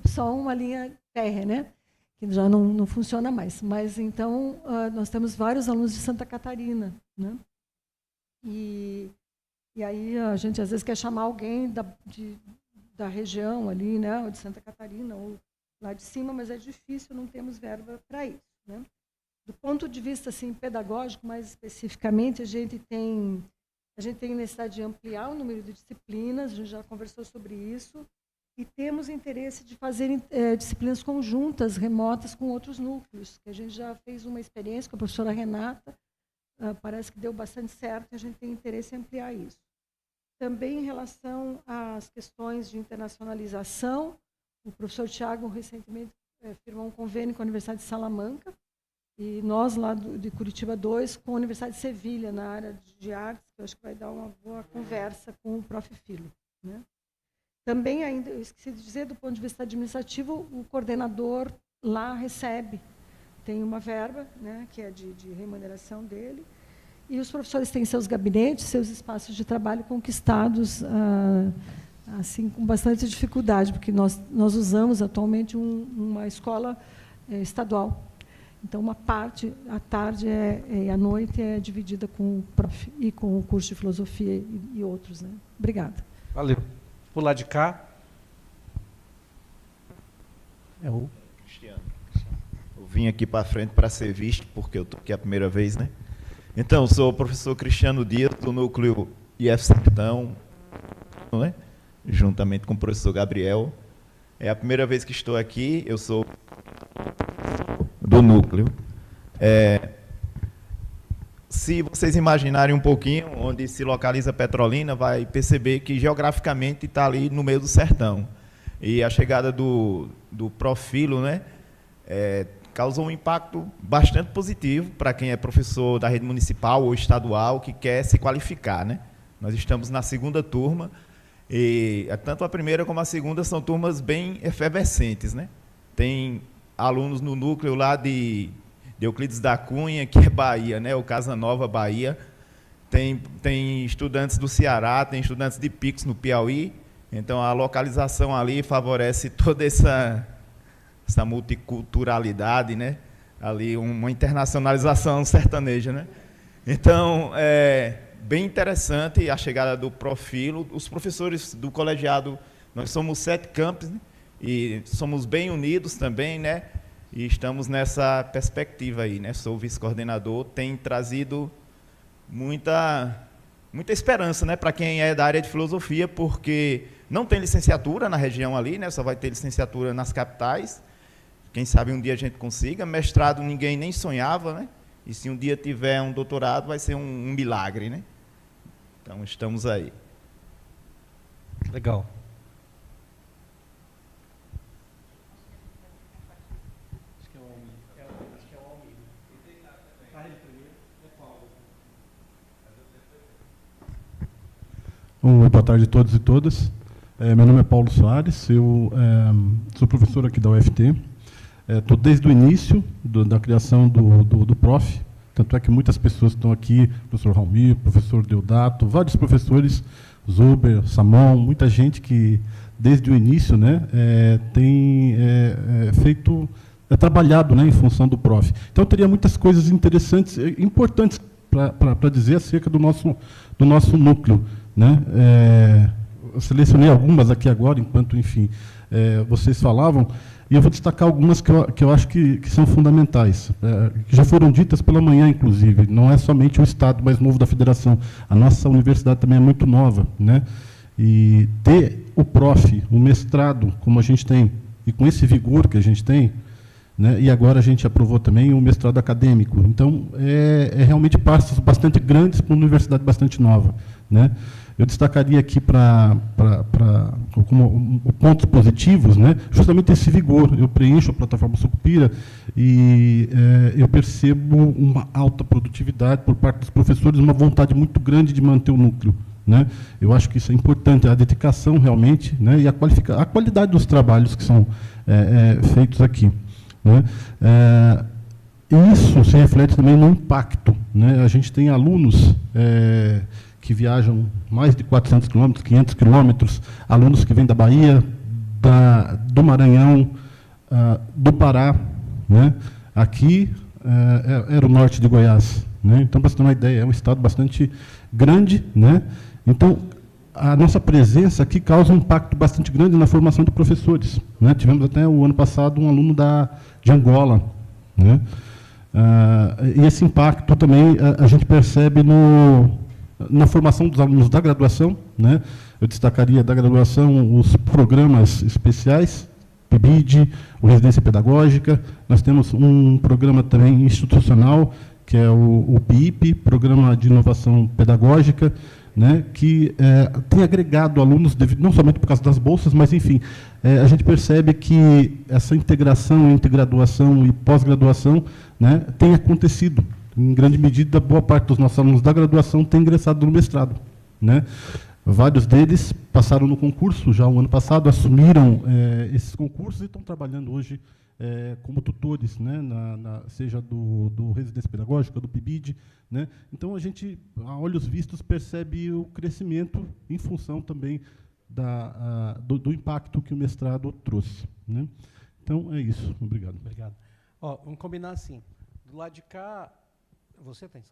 só uma linha térrea, né? Que já não funciona mais. Mas, então, nós temos vários alunos de Santa Catarina, né? E aí a gente, às vezes, quer chamar alguém da região ali, né? Ou de Santa Catarina, ou lá de cima, mas é difícil, não temos verba para isso, né? Do ponto de vista assim, pedagógico, mais especificamente, a gente tem necessidade de ampliar o número de disciplinas, a gente já conversou sobre isso, e temos interesse de fazer disciplinas conjuntas, remotas, com outros núcleos, que a gente já fez uma experiência com a professora Renata, parece que deu bastante certo, e a gente tem interesse em ampliar isso. Também em relação às questões de internacionalização, o professor Tiago recentemente firmou um convênio com a Universidade de Salamanca, e nós, lá de Curitiba 2, com a Universidade de Sevilha, na área de artes, que eu acho que vai dar uma boa conversa com o Prof. Filo, né? Também, ainda, eu esqueci de dizer, do ponto de vista administrativo, o coordenador lá recebe, tem uma verba, né, que é de remuneração dele, e os professores têm seus gabinetes, seus espaços de trabalho conquistados, assim, com bastante dificuldade, porque nós usamos atualmente uma escola estadual. Então, uma parte, à tarde e à noite, é dividida com o Prof. E com o curso de filosofia e outros, né? Obrigada. Valeu. Por lá de cá. Cristiano. Eu vim aqui para frente para ser visto, porque eu estou aqui a primeira vez, né? Então, sou o professor Cristiano Dias, do núcleo IF Sertão, né? Juntamente com o professor Gabriel. É a primeira vez que estou aqui, eu sou do núcleo. se vocês imaginarem um pouquinho onde se localiza Petrolina, vai perceber que geograficamente está ali no meio do sertão. E a chegada do Profilo, né, causou um impacto bastante positivo para quem é professor da rede municipal ou estadual que quer se qualificar, né? Nós estamos na segunda turma e tanto a primeira como a segunda são turmas bem efervescentes, né? Tem alunos no núcleo lá de Euclides da Cunha, que é Bahia, né? O Casa Nova, Bahia. Tem estudantes do Ceará, tem estudantes de Pix no Piauí. Então a localização ali favorece toda essa multiculturalidade, né? Ali uma internacionalização sertaneja, né? Então, bem interessante a chegada do Profilo. Os professores do colegiado, nós somos 7 campos, né? E somos bem unidos também, né? E estamos nessa perspectiva aí, né? Sou vice-coordenador, tem trazido muita esperança, né? Para quem é da área de filosofia, porque não tem licenciatura na região ali, né? Só vai ter licenciatura nas capitais. Quem sabe um dia a gente consiga. Mestrado ninguém nem sonhava, né? E se um dia tiver um doutorado, vai ser um milagre, né? Então, estamos aí. Legal. Boa tarde a todos e todas. Meu nome é Paulo Soares, eu sou professor aqui da UFT. Estou desde o início da criação do PROF, tanto é que muitas pessoas estão aqui, professor Raulmir, professor Deodato, vários professores, Zuber, Samon, muita gente que desde o início, né, tem trabalhado, né, em função do PROF. Então, eu teria muitas coisas interessantes, importantes para dizer acerca do nosso núcleo, né? Eu selecionei algumas aqui agora, enquanto, enfim, vocês falavam, e eu vou destacar algumas que eu acho que são fundamentais, que já foram ditas pela manhã, inclusive. Não é somente o estado mais novo da federação, a nossa universidade também é muito nova, né? E ter o PROF, o mestrado, como a gente tem, e com esse vigor que a gente tem, né? E agora a gente aprovou também o mestrado acadêmico. Então, realmente passos bastante grandes para uma universidade bastante nova, né? Eu destacaria aqui como pontos positivos, né, justamente esse vigor. Eu preencho a plataforma Sucupira e eu percebo uma alta produtividade por parte dos professores, uma vontade muito grande de manter o núcleo, né? Eu acho que isso é importante, a dedicação realmente, né, e a qualidade dos trabalhos que são feitos aqui, né? Isso se reflete também no impacto, né? A gente tem alunos que viajam mais de 400 quilômetros, 500 quilômetros, alunos que vêm da Bahia, do Maranhão, do Pará, né? Aqui era o norte de Goiás, né? Então, para você ter uma ideia, é um estado bastante grande, né? Então, a nossa presença aqui causa um impacto bastante grande na formação de professores, né? Tivemos até o ano passado um aluno de Angola, né? E esse impacto também a gente percebe na formação dos alunos da graduação, né? Eu destacaria da graduação os programas especiais, PIBID, o Residência Pedagógica. Nós temos um programa também institucional, que é o PIP, Programa de Inovação Pedagógica, né? Que tem agregado alunos, não somente por causa das bolsas, mas, enfim, a gente percebe que essa integração entre graduação e pós-graduação, né, tem acontecido. Em grande medida, boa parte dos nossos alunos da graduação tem ingressado no mestrado, né? Vários deles passaram no concurso já o ano passado, assumiram esses concursos e estão trabalhando hoje como tutores, né? Seja do Residência Pedagógica, do PIBID, né? Então, a gente, a olhos vistos, percebe o crescimento em função também do impacto que o mestrado trouxe, né? Então, é isso. Obrigado. Obrigado. Ó, vamos combinar assim. Do lado de cá... Você tem.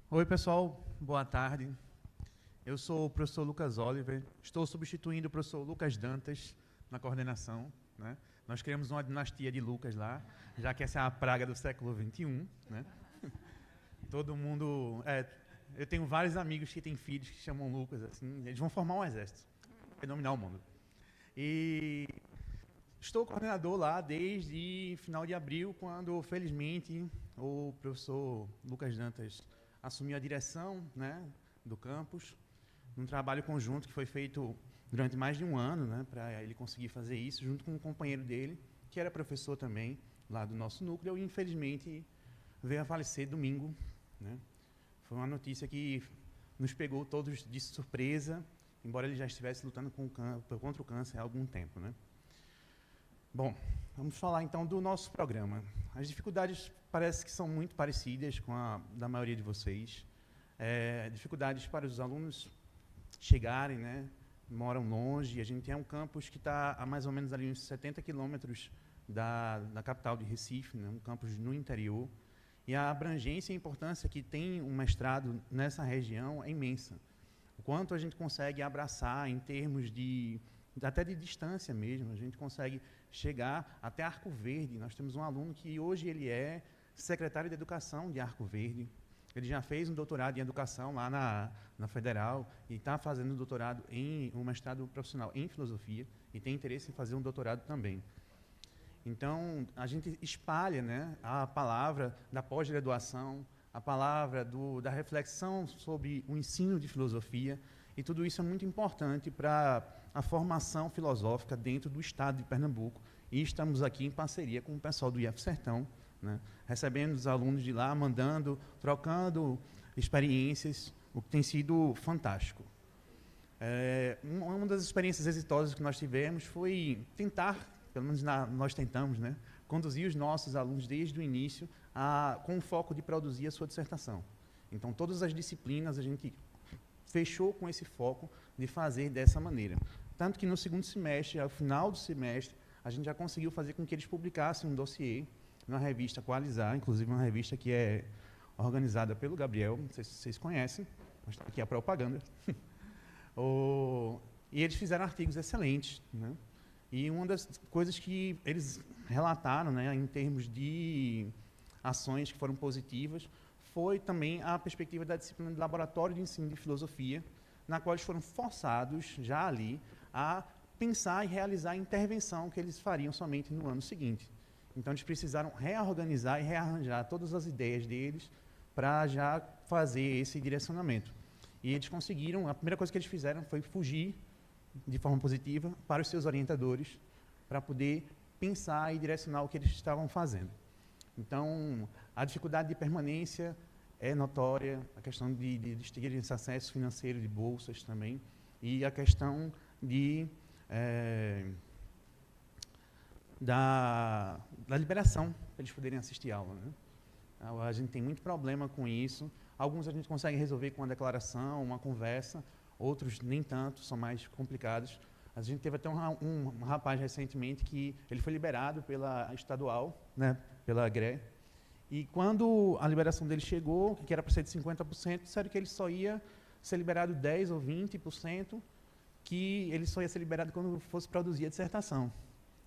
Oi, pessoal. Boa tarde. Eu sou o professor Lucas Oliver. Estou substituindo o professor Lucas Dantas na coordenação, né? Nós criamos uma dinastia de Lucas lá, já que essa é a praga do século XXI, né? Todo mundo... eu tenho vários amigos que têm filhos que chamam Lucas, assim, eles vão formar um exército, vai dominar o mundo. E estou coordenador lá desde final de abril, quando, felizmente, o professor Lucas Dantas assumiu a direção, né, do campus, num trabalho conjunto que foi feito durante mais de um ano, né, para ele conseguir fazer isso, junto com um companheiro dele, que era professor também, lá do nosso núcleo, e, infelizmente, veio a falecer domingo, né. Foi uma notícia que nos pegou todos de surpresa, embora ele já estivesse lutando contra o câncer há algum tempo, né. Bom, vamos falar então do nosso programa. As dificuldades parece que são muito parecidas com a da maioria de vocês. Dificuldades para os alunos chegarem, né? Moram longe. A gente é um campus que está a mais ou menos ali uns 70 quilômetros da capital de Recife, né? Um campus no interior. E a abrangência e a importância que tem um mestrado nessa região é imensa. O quanto a gente consegue abraçar em termos até de distância mesmo, a gente consegue chegar até Arco Verde. Nós temos um aluno que hoje ele é secretário de Educação de Arco Verde. Ele já fez um doutorado em Educação lá na Federal e está fazendo um mestrado profissional em Filosofia e tem interesse em fazer um doutorado também. Então, a gente espalha, né, a palavra da pós-graduação, a palavra da reflexão sobre o ensino de filosofia, e tudo isso é muito importante para a formação filosófica dentro do estado de Pernambuco. E estamos aqui em parceria com o pessoal do IF Sertão, né, recebendo os alunos de lá, trocando experiências, o que tem sido fantástico. Uma das experiências exitosas que nós tivemos foi tentar, pelo menos nós tentamos, né, conduzir os nossos alunos desde o início com o foco de produzir a sua dissertação. Então, todas as disciplinas a gente fechou com esse foco de fazer dessa maneira. Tanto que no segundo semestre, ao final do semestre, a gente já conseguiu fazer com que eles publicassem um dossiê na revista Qualizar, inclusive uma revista que é organizada pelo Gabriel, não sei se vocês conhecem, mas aqui é a propaganda. E eles fizeram artigos excelentes, né? E uma das coisas que eles relataram, né, em termos de ações que foram positivas, foi também a perspectiva da disciplina de Laboratório de Ensino de Filosofia, na qual eles foram forçados, já ali, a pensar e realizar a intervenção que eles fariam somente no ano seguinte. Então, eles precisaram reorganizar e rearranjar todas as ideias deles para já fazer esse direcionamento. E eles conseguiram, a primeira coisa que eles fizeram foi fugir de forma positiva para os seus orientadores, para poder pensar e direcionar o que eles estavam fazendo. Então, a dificuldade de permanência é notória, a questão de terem esse acesso financeiro de bolsas também, e a questão da liberação para eles poderem assistir a aula, né? A gente tem muito problema com isso. Alguns a gente consegue resolver com uma declaração, uma conversa, outros nem tanto, são mais complicados. A gente teve até um rapaz recentemente que ele foi liberado pela estadual, né, pela GRE, e quando a liberação dele chegou, que era para ser de 50%, disseram que ele só ia ser liberado 10% ou 20%, que ele só ia ser liberado quando fosse produzir a dissertação.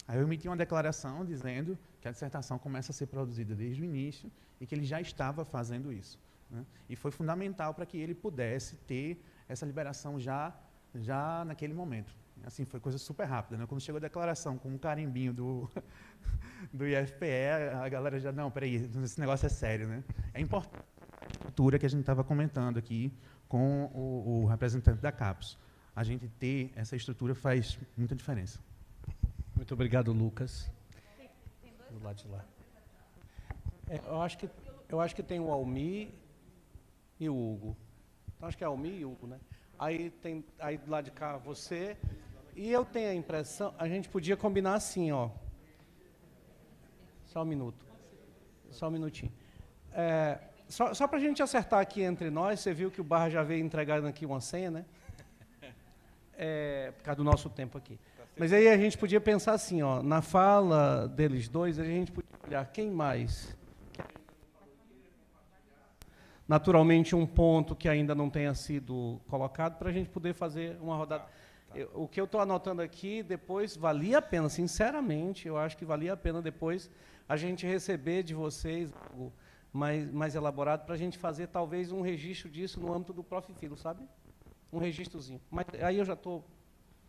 Aí eu emiti uma declaração dizendo que a dissertação começa a ser produzida desde o início e que ele já estava fazendo isso, né? E foi fundamental para que ele pudesse ter essa liberação já naquele momento. Assim, foi coisa super rápida, né? Quando chegou a declaração com um carimbinho do IFPE, a galera já, não, peraí, esse negócio é sério, né? É importante a estrutura que a gente estava comentando aqui com o representante da CAPES. A gente ter essa estrutura faz muita diferença. Muito obrigado, Lucas. Do lado de lá. Eu acho que tem o Almir e o Hugo. Então, acho que é Almir e Hugo, né? Aí do lado de cá você. E eu tenho a impressão, a gente podia combinar assim, ó. Só um minuto. Só um minutinho. Só para a gente acertar aqui entre nós, você viu que o Barra já veio entregando aqui uma senha, né? Por causa do nosso tempo aqui. Mas aí a gente podia pensar assim, ó, na fala deles dois, a gente podia olhar quem mais. Naturalmente, um ponto que ainda não tenha sido colocado, para a gente poder fazer uma rodada. O que eu estou anotando aqui, depois, valia a pena, sinceramente, eu acho que valia a pena depois a gente receber de vocês algo mais elaborado, para a gente fazer, talvez, um registro disso no âmbito do Prof. Filo, sabe? Um registrozinho. Mas aí eu já estou...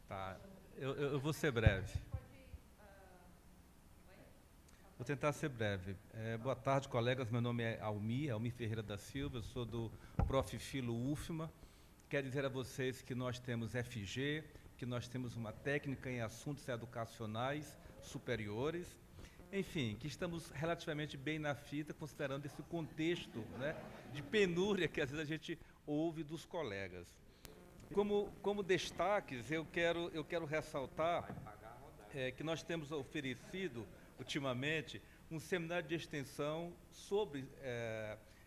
Tá. Eu vou ser breve. Vou tentar ser breve. Boa tarde, colegas. Meu nome é Almir Ferreira da Silva, eu sou do Prof. Filo UFMA. Quero dizer a vocês que nós temos FG, que nós temos uma técnica em assuntos educacionais superiores, enfim, que estamos relativamente bem na fita, considerando esse contexto, né, de penúria que às vezes a gente ouve dos colegas. Como destaques, eu quero ressaltar que nós temos oferecido, ultimamente, um seminário de extensão sobre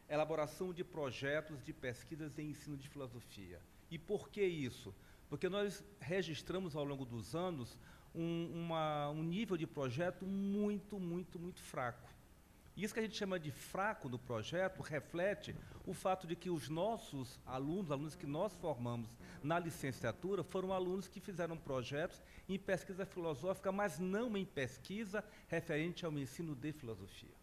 elaboração de projetos de pesquisas em ensino de filosofia. E por que isso? Porque nós registramos ao longo dos anos um nível de projeto muito fraco. Isso que a gente chama de fraco no projeto reflete o fato de que os nossos alunos que nós formamos na licenciatura, foram alunos que fizeram projetos em pesquisa filosófica, mas não em pesquisa referente ao ensino de filosofia.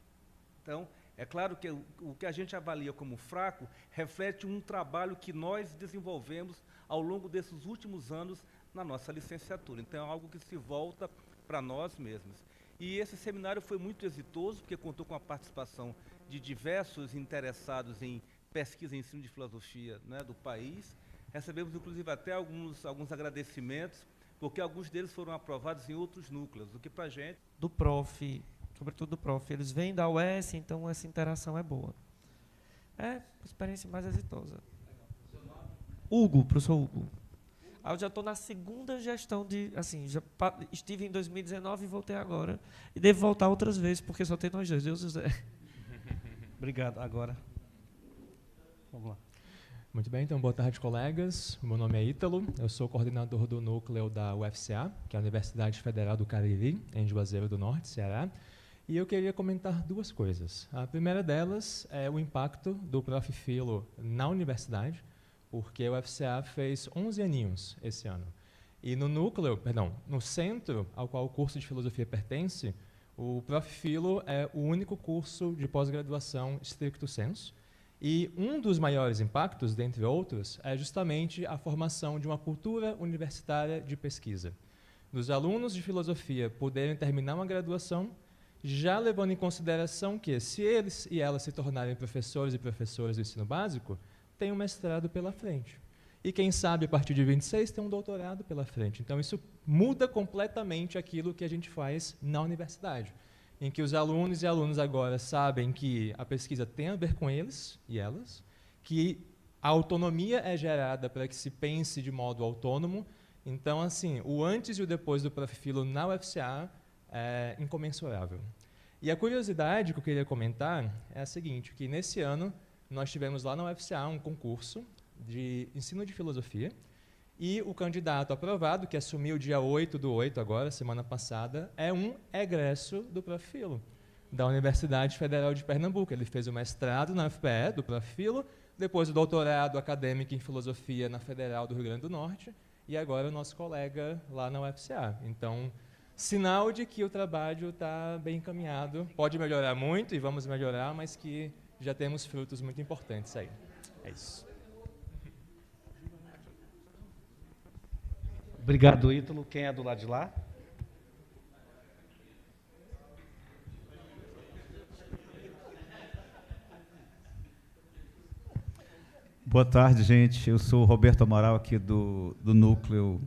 Então, é claro que o que a gente avalia como fraco reflete um trabalho que nós desenvolvemos ao longo desses últimos anos na nossa licenciatura. Então, é algo que se volta para nós mesmos. E esse seminário foi muito exitoso, porque contou com a participação de diversos interessados em pesquisa e ensino de filosofia, né, do país. Recebemos, inclusive, até alguns agradecimentos, porque alguns deles foram aprovados em outros núcleos, o que para a gente... Do prof, sobretudo do prof, eles vêm da UES, então essa interação é boa. É uma experiência mais exitosa. Hugo, professor Hugo. Eu já estou na segunda gestão de... Assim, já estive em 2019 e voltei agora. E devo voltar outras vezes, porque só tem nós dois, Deus quiser. Obrigado. Agora, vamos lá. Muito bem, então, boa tarde, colegas. Meu nome é Ítalo, eu sou coordenador do núcleo da UFCA, que é a Universidade Federal do Cariri, em Juazeiro do Norte, Ceará. E eu queria comentar duas coisas. A primeira delas é o impacto do Prof. Filo na universidade, porque a UFCA fez 11 aninhos esse ano. E no no centro ao qual o curso de filosofia pertence, o Prof. Filo é o único curso de pós-graduação stricto sensu. E um dos maiores impactos, dentre outros, é justamente a formação de uma cultura universitária de pesquisa. Dos alunos de filosofia poderem terminar uma graduação, já levando em consideração que, se eles e elas se tornarem professores e professoras do ensino básico, tem um mestrado pela frente. E quem sabe, a partir de 26, tem um doutorado pela frente. Então, isso muda completamente aquilo que a gente faz na universidade, em que os alunos e alunas agora sabem que a pesquisa tem a ver com eles e elas, que a autonomia é gerada para que se pense de modo autônomo. Então, assim, o antes e o depois do Prof. Filo na UFCA é incomensurável. E a curiosidade que eu queria comentar é a seguinte, que nesse ano nós tivemos lá na UFCA um concurso de ensino de filosofia, e o candidato aprovado, que assumiu dia 8/8 agora, semana passada, é um egresso do Prof. Filo, da Universidade Federal de Pernambuco. Ele fez o mestrado na UFPE, do Prof. Filo, depois o doutorado acadêmico em filosofia na Federal do Rio Grande do Norte, e agora o nosso colega lá na UFCA. Então, sinal de que o trabalho está bem encaminhado. Pode melhorar muito, e vamos melhorar, mas que já temos frutos muito importantes aí. É isso. Obrigado, Ítalo. Quem é do lado de lá? Boa tarde, gente. Eu sou o Roberto Amaral, aqui do núcleo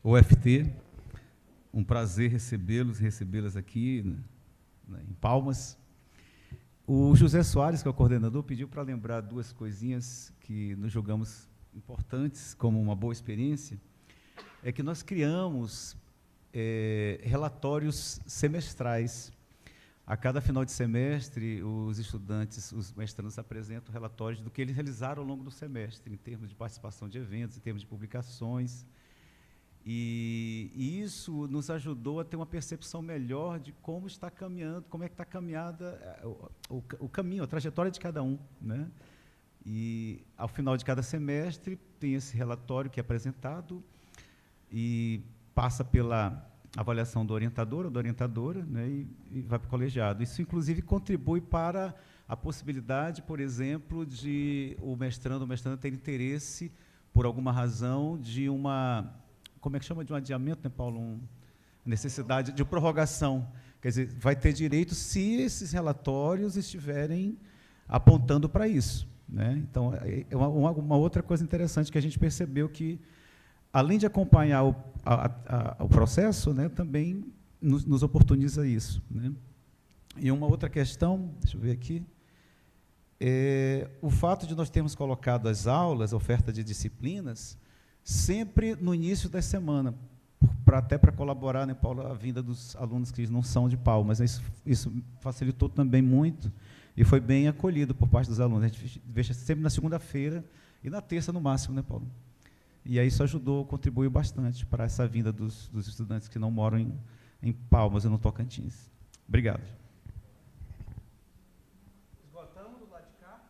UFT. Um prazer recebê-las aqui em Palmas. O José Soares, que é o coordenador, pediu para lembrar duas coisinhas que nós julgamos importantes como uma boa experiência. É que nós criamos relatórios semestrais. A cada final de semestre, os estudantes, os mestrandos apresentam relatórios do que eles realizaram ao longo do semestre, em termos de participação de eventos, em termos de publicações. E isso nos ajudou a ter uma percepção melhor de como está caminhando, como é que está caminhada o caminho, a trajetória de cada um, né? E, ao final de cada semestre, tem esse relatório que é apresentado, e passa pela avaliação do orientador ou da orientadora, né, e vai para o colegiado. Isso, inclusive, contribui para a possibilidade, por exemplo, de o mestrando ter interesse, por alguma razão, de uma... Como é que chama? De um adiamento, né, Paulo? Necessidade de prorrogação. Quer dizer, vai ter direito se esses relatórios estiverem apontando para isso, né? Então, é uma outra coisa interessante que a gente percebeu que, além de acompanhar o processo, né, também nos oportuniza isso, né? E uma outra questão, deixa eu ver aqui, o fato de nós termos colocado as aulas, a oferta de disciplinas, sempre no início da semana, até para colaborar, né, Paulo, a vinda dos alunos que não são de Palmas. Isso facilitou também muito e foi bem acolhido por parte dos alunos. A gente deixa sempre na segunda-feira e na terça, no máximo, né, Paulo? E aí isso ajudou, contribuiu bastante para essa vinda dos estudantes que não moram em Palmas e no Tocantins. Obrigado. Esgotamos do lado de cá?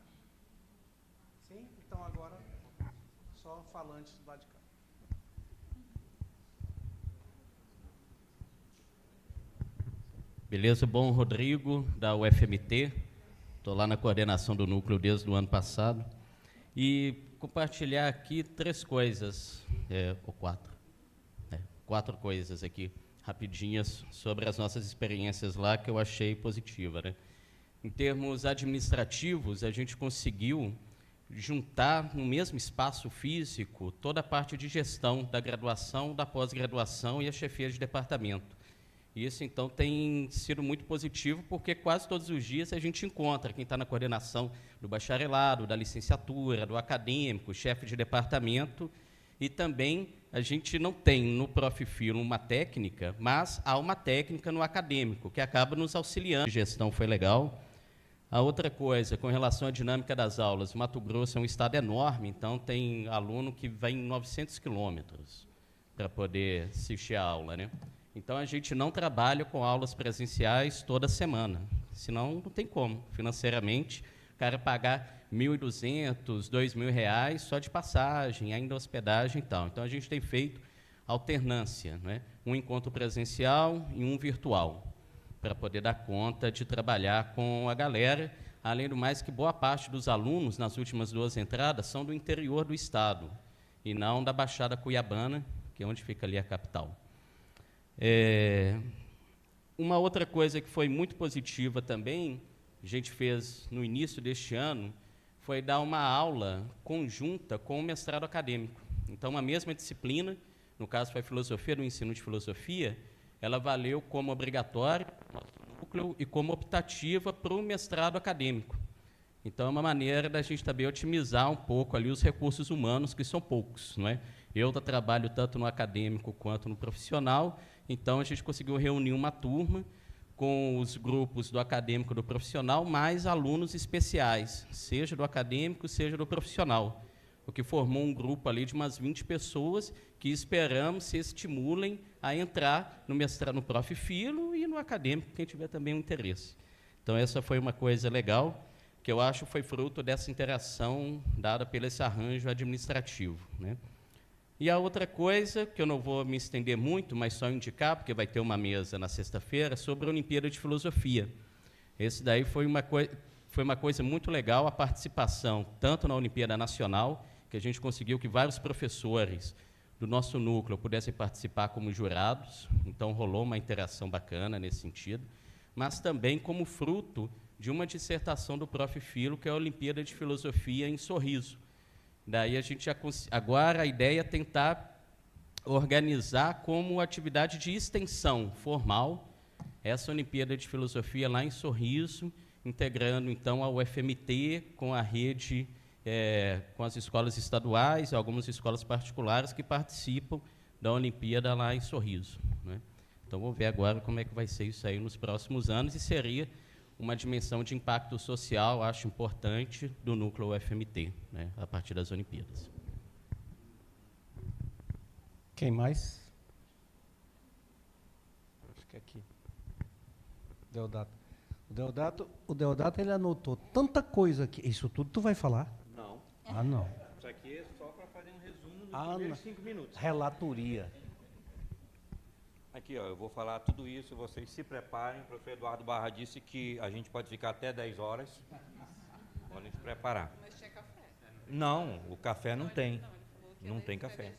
Sim? Então agora só falantes do lado de cá. Beleza, bom, Rodrigo, da UFMT. Estou lá na coordenação do núcleo desde o ano passado. E compartilhar aqui 3 coisas, ou 4. 4 coisas aqui, rapidinhas, sobre as nossas experiências lá, que eu achei positiva, né? Em termos administrativos, a gente conseguiu juntar no mesmo espaço físico toda a parte de gestão da graduação, da pós-graduação e a chefia de departamento. Isso, então, tem sido muito positivo, porque quase todos os dias a gente encontra quem está na coordenação do bacharelado, da licenciatura, do acadêmico, chefe de departamento, e também a gente não tem no Profifilo uma técnica, mas há uma técnica no acadêmico, que acaba nos auxiliando. A gestão foi legal. A outra coisa, com relação à dinâmica das aulas, o Mato Grosso é um estado enorme, então tem aluno que vai em 900 quilômetros para poder assistir a aula, né? Então, a gente não trabalha com aulas presenciais toda semana, senão não tem como, financeiramente, o cara pagar R$ 1.200, R$ 2.000 só de passagem, ainda hospedagem e tal. Então, a gente tem feito alternância, né? Um encontro presencial e um virtual, para poder dar conta de trabalhar com a galera, além do mais que boa parte dos alunos, nas últimas 2 entradas, são do interior do estado, e não da Baixada Cuiabana, que é onde fica ali a capital. Uma outra coisa que foi muito positiva também, a gente fez no início deste ano, foi dar uma aula conjunta com o mestrado acadêmico. Então, uma mesma disciplina, no caso foi filosofia, do ensino de filosofia, ela valeu como obrigatória no nosso núcleo e como optativa para o mestrado acadêmico. Então, é uma maneira da gente também otimizar um pouco ali os recursos humanos, que são poucos, não é? Eu trabalho tanto no acadêmico quanto no profissional, então a gente conseguiu reunir uma turma com os grupos do acadêmico e do profissional, mais alunos especiais, seja do acadêmico, seja do profissional, o que formou um grupo ali de umas 20 pessoas que esperamos se estimulem a entrar no mestrado, no Profifilo e no acadêmico, quem tiver também um interesse. Então, essa foi uma coisa legal, que eu acho foi fruto dessa interação dada pelo esse arranjo administrativo, né? E a outra coisa, que eu não vou me estender muito, mas só indicar, porque vai ter uma mesa na sexta-feira, sobre a Olimpíada de Filosofia. Esse daí foi uma coisa muito legal, a participação, tanto na Olimpíada Nacional, que a gente conseguiu que vários professores do nosso núcleo pudessem participar como jurados, então rolou uma interação bacana nesse sentido, mas também como fruto de uma dissertação do Profifilo, que é a Olimpíada de Filosofia em Sorriso. Daí a gente agora a ideia é tentar organizar como atividade de extensão formal essa Olimpíada de Filosofia lá em Sorriso, integrando então a UFMT com a rede, com as escolas estaduais, algumas escolas particulares que participam da Olimpíada lá em Sorriso, né? Então vamos ver agora como é que vai ser isso aí nos próximos anos, e seria uma dimensão de impacto social, acho importante, do núcleo UFMT, né, a partir das Olimpíadas. Quem mais? Acho que é aqui. O Deodato, ele anotou tanta coisa aqui. Isso tudo tu vai falar? Não. Ah, não. Isso aqui é só para fazer um resumo nos primeiros 5 minutos. Relatoria. Aqui, ó, eu vou falar tudo isso, vocês se preparem. O professor Eduardo Barra disse que a gente pode ficar até 10 horas. Podem se preparar. Mas tinha café? Não, o café não tem. Não tem café.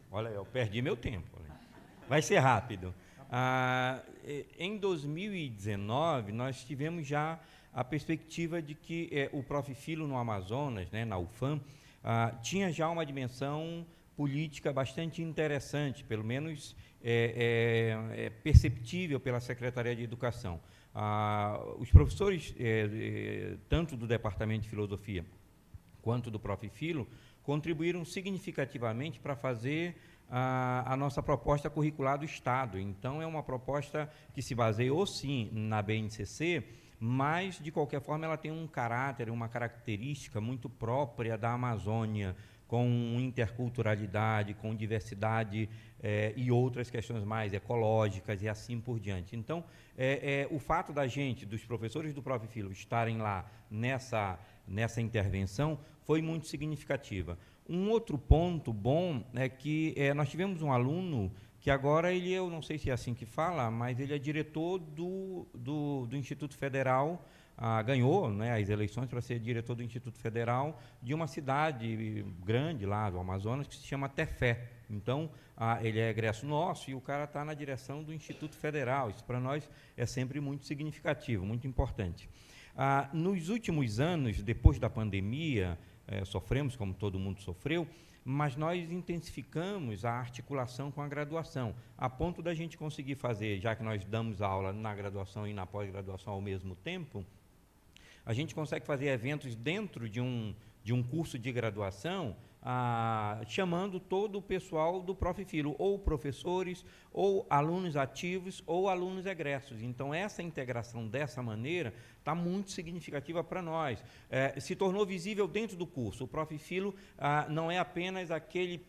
Olha, eu perdi meu tempo. Vai ser rápido. Em 2019, nós tivemos já a perspectiva de que o Prof. Filo no Amazonas, né, na UFAM, tinha já uma dimensão política bastante interessante, pelo menos perceptível pela Secretaria de Educação. Os professores, tanto do Departamento de Filosofia quanto do Prof. Filo, contribuíram significativamente para fazer a nossa proposta curricular do Estado. Então, é uma proposta que se baseou, sim, na BNCC, mas, de qualquer forma, ela tem um caráter, uma característica muito própria da Amazônia, com interculturalidade, com diversidade e outras questões mais ecológicas e assim por diante. Então, o fato da gente, dos professores do Prof. Filo, estarem lá nessa intervenção foi muito significativa. Um outro ponto bom é que nós tivemos um aluno que agora eu não sei se é assim que fala, mas ele é diretor do Instituto Federal, ganhou, né, as eleições para ser diretor do Instituto Federal de uma cidade grande lá do Amazonas que se chama Tefé. Então, ele é egresso nosso e o cara está na direção do Instituto Federal. Isso para nós é sempre muito significativo, muito importante. Nos últimos anos, depois da pandemia, sofremos, como todo mundo sofreu, mas nós intensificamos a articulação com a graduação, a ponto da gente conseguir fazer, já que nós damos aula na graduação e na pós-graduação ao mesmo tempo, a gente consegue fazer eventos dentro de um curso de graduação, chamando todo o pessoal do Prof. Filo, ou professores, ou alunos ativos, ou alunos egressos. Então, essa integração dessa maneira está muito significativa para nós. Se tornou visível dentro do curso. O Prof. Filo não é apenas aquele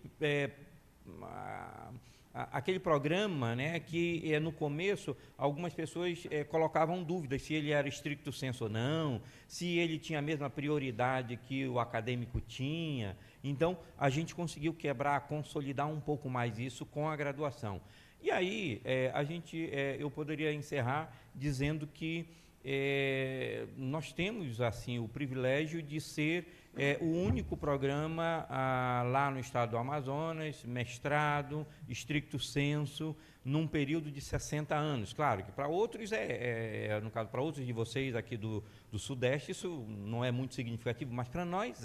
programa, né, que no começo algumas pessoas colocavam dúvidas se ele era stricto sensu ou não, se ele tinha a mesma prioridade que o acadêmico tinha. Então, a gente conseguiu quebrar, consolidar um pouco mais isso com a graduação. E aí, eu poderia encerrar dizendo que nós temos assim o privilégio de ser o único programa lá no estado do Amazonas, mestrado, stricto sensu, num período de 60 anos. Claro que para outros no caso, para outros de vocês aqui do Sudeste, isso não é muito significativo, mas para nós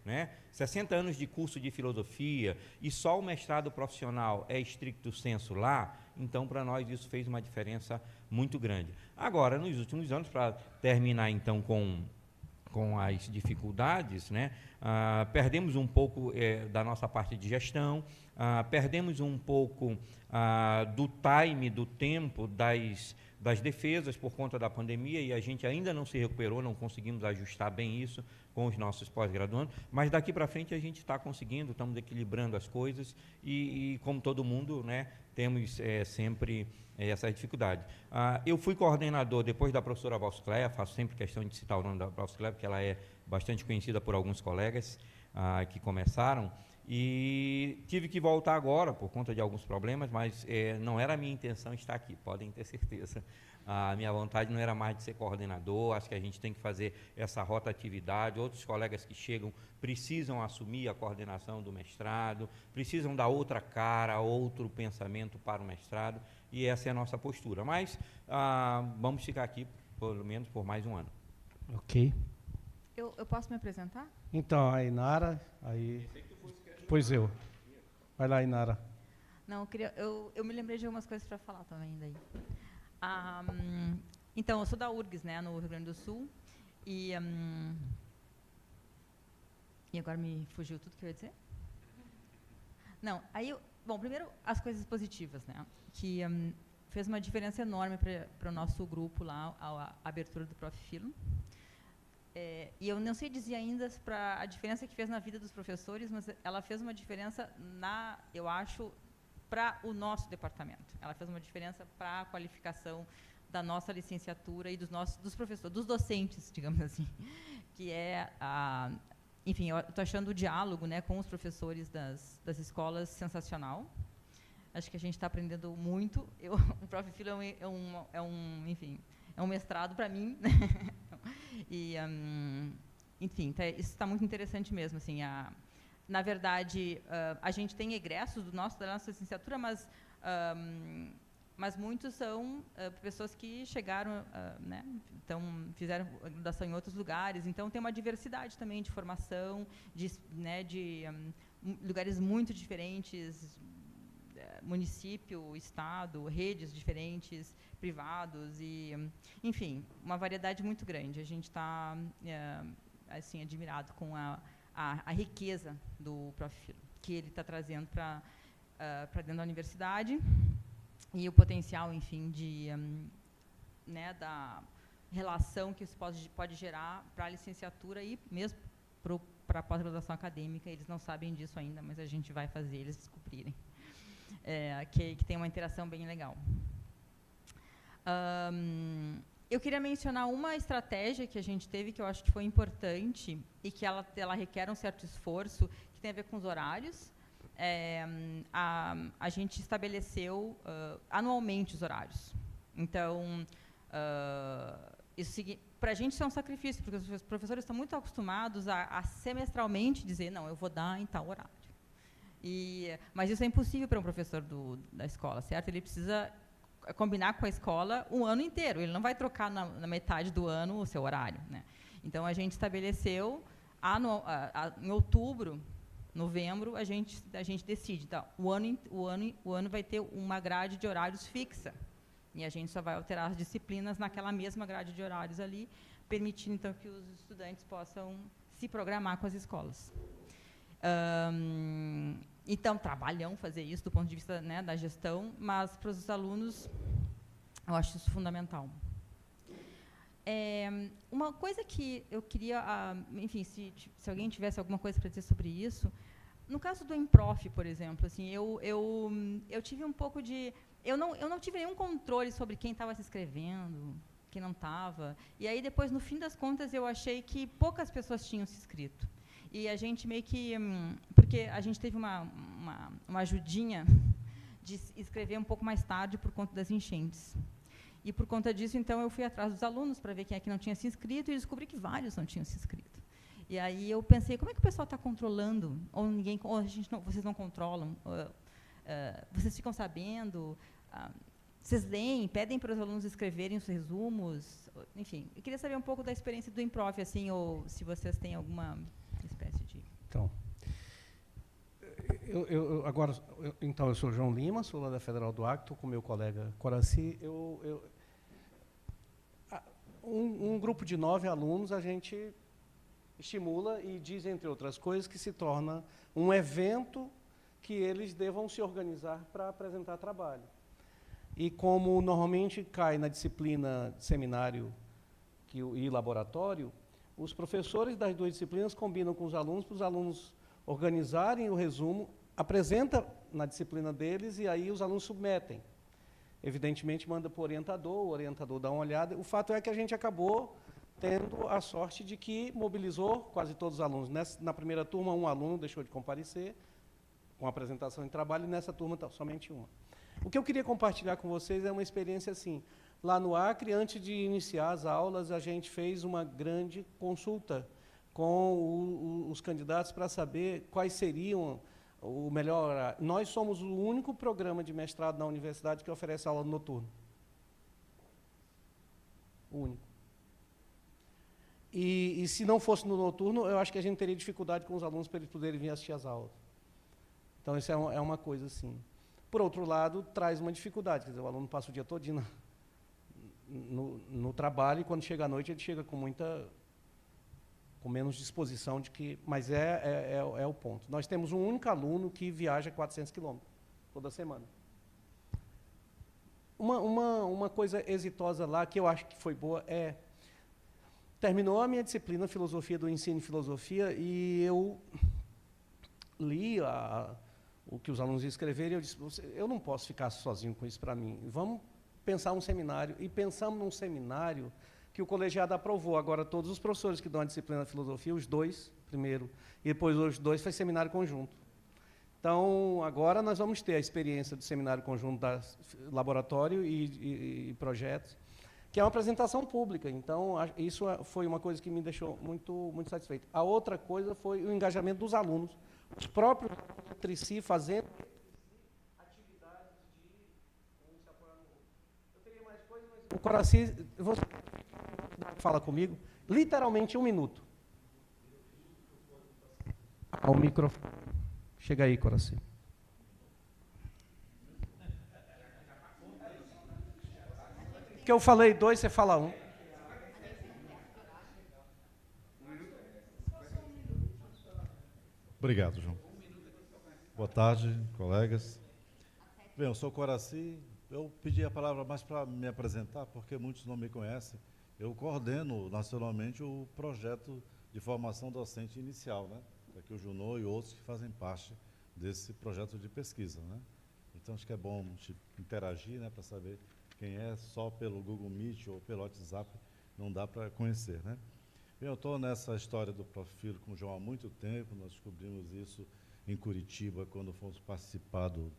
né? 60 anos de curso de filosofia e só o mestrado profissional é stricto sensu lá, então para nós isso fez uma diferença muito grande. Agora, nos últimos anos, para terminar então com as dificuldades, né? Perdemos um pouco da nossa parte de gestão, perdemos um pouco do time, do tempo das defesas por conta da pandemia, e a gente ainda não se recuperou, não conseguimos ajustar bem isso com os nossos pós-graduandos, mas daqui para frente a gente está conseguindo, estamos equilibrando as coisas e como todo mundo, né, temos sempre essa dificuldade. Eu fui coordenador depois da professora Valscléia, faço sempre questão de citar o nome da Valscléia, porque ela é bastante conhecida por alguns colegas que começaram, e tive que voltar agora por conta de alguns problemas, mas não era a minha intenção estar aqui, podem ter certeza. A minha vontade não era mais de ser coordenador, acho que a gente tem que fazer essa rotatividade, outros colegas que chegam precisam assumir a coordenação do mestrado, precisam dar outra cara, outro pensamento para o mestrado, e essa é a nossa postura. Mas vamos ficar aqui, pelo menos, por mais um ano. Ok. Eu posso me apresentar? Então, a Inara, aí... Pois eu. Vai lá, Inara. Não, eu me lembrei de algumas coisas para falar também daí. Então, eu sou da URGS, né, no Rio Grande do Sul, e agora me fugiu tudo que eu ia dizer? Não, bom, primeiro as coisas positivas, né, que fez uma diferença enorme para o nosso grupo lá, a abertura do Prof. Filo. E eu não sei dizer ainda a diferença que fez na vida dos professores, mas ela fez uma diferença, eu acho, para o nosso departamento. Ela fez uma diferença para a qualificação da nossa licenciatura e dos professores, dos docentes, digamos assim, que enfim, eu estou achando o diálogo, né, com os professores das escolas sensacional. Acho que a gente está aprendendo muito. O Prof. Filo enfim, é um mestrado para mim, né? E, enfim, isso está muito interessante mesmo, assim, na verdade, a gente tem egressos da nossa licenciatura, mas mas muitos são pessoas que chegaram, né, então fizeram graduação em outros lugares, então tem uma diversidade também de formação, né, de lugares muito diferentes, município, estado, redes diferentes, privados e, enfim, uma variedade muito grande. A gente está assim admirado com a riqueza do Prof. Filo, que ele está trazendo para dentro da universidade. E o potencial, enfim, né, da relação que isso pode gerar para a licenciatura e mesmo para a pós-graduação acadêmica. Eles não sabem disso ainda, mas a gente vai fazer eles descobrirem. Que tem uma interação bem legal. Eu queria mencionar uma estratégia que a gente teve, que eu acho que foi importante, e que ela requer um certo esforço, que tem a ver com os horários. A gente estabeleceu anualmente os horários. Então, isso para a gente isso é um sacrifício, porque os professores estão muito acostumados a semestralmente dizer, não, eu vou dar em tal horário. Mas isso é impossível para um professor da escola, certo? Ele precisa combinar com a escola um ano inteiro. Ele não vai trocar na metade do ano o seu horário, né? Então, a gente estabeleceu, em outubro, novembro, a gente decide. Então, o ano vai ter uma grade de horários fixa. E a gente só vai alterar as disciplinas naquela mesma grade de horários ali, permitindo, então, que os estudantes possam se programar com as escolas. Então, trabalham fazer isso do ponto de vista, né, da gestão, mas para os alunos, eu acho isso fundamental. Uma coisa que eu queria, enfim, se alguém tivesse alguma coisa para dizer sobre isso, no caso do Improf, por exemplo, assim, eu tive um pouco de... Eu não tive nenhum controle sobre quem estava se inscrevendo, quem não estava. E aí, depois, no fim das contas, eu achei que poucas pessoas tinham se inscrito. E a gente meio que... Porque a gente teve uma ajudinha de escrever um pouco mais tarde por conta das enchentes. E, por conta disso, então, eu fui atrás dos alunos para ver quem é que não tinha se inscrito e descobri que vários não tinham se inscrito. E aí eu pensei, como é que o pessoal está controlando? Ou vocês não controlam? Vocês ficam sabendo? Vocês leem, pedem para os alunos escreverem os resumos? Enfim, eu queria saber um pouco da experiência do Improf, assim, ou se vocês têm alguma espécie de... Então, eu sou João Lima, sou lá da Federal do Acre, estou com meu colega Coraci. Um grupo de 9 alunos, a gente estimula e diz, entre outras coisas, que se torna um evento que eles devam se organizar para apresentar trabalho. E como normalmente cai na disciplina de seminário e laboratório, os professores das duas disciplinas combinam com os alunos para os alunos organizarem o resumo, apresenta na disciplina deles e aí os alunos submetem. Evidentemente, manda para o orientador dá uma olhada. O fato é que a gente acabou tendo a sorte de que mobilizou quase todos os alunos. Na primeira turma, um aluno deixou de comparecer com a apresentação em trabalho, e nessa turma somente uma. O que eu queria compartilhar com vocês é uma experiência assim. Lá no Acre, antes de iniciar as aulas, a gente fez uma grande consulta com os candidatos para saber quais seriam o melhor horário. Nós somos o único programa de mestrado na universidade que oferece aula noturna. O único. E se não fosse no noturno, eu acho que a gente teria dificuldade com os alunos para eles poderem vir assistir às aulas. Então, isso é uma coisa assim. Por outro lado, traz uma dificuldade. Quer dizer, o aluno passa o dia todo no trabalho, e quando chega à noite, ele chega com menos disposição de que... Mas é o ponto. Nós temos um único aluno que viaja 400 quilômetros toda semana. Uma coisa exitosa lá, que eu acho que foi boa, terminou a minha disciplina, Filosofia do Ensino e Filosofia, e eu li o que os alunos escreveram, e eu disse, eu não posso ficar sozinho com isso para mim. Vamos pensar um seminário. E pensamos num seminário que o colegiado aprovou. Agora, todos os professores que dão a disciplina de filosofia, os 2 primeiro, e depois os 2 foi seminário conjunto. Então, agora nós vamos ter a experiência do seminário conjunto da laboratório e projetos, que é uma apresentação pública. Então, isso foi uma coisa que me deixou muito, muito satisfeito. A outra coisa foi o engajamento dos alunos, os próprios entre si fazendo atividades de um se apoiar no O Coraci, você fala comigo, literalmente 1 minuto. Ao microfone. Chega aí, Coraci. Que eu falei 2, você fala 1. Obrigado, João. Boa tarde, colegas. Bem, eu sou Coraci. Eu pedi a palavra mais para me apresentar, porque muitos não me conhecem. Eu coordeno nacionalmente o projeto de formação docente inicial, né? Aqui o Junô e outros que fazem parte desse projeto de pesquisa, né? Então acho que é bom interagir, né, para saber quem é, só pelo Google Meet ou pelo WhatsApp não dá para conhecer, né? Bem, eu estou nessa história do Profilo com o João há muito tempo. Nós descobrimos isso em Curitiba quando fomos participar do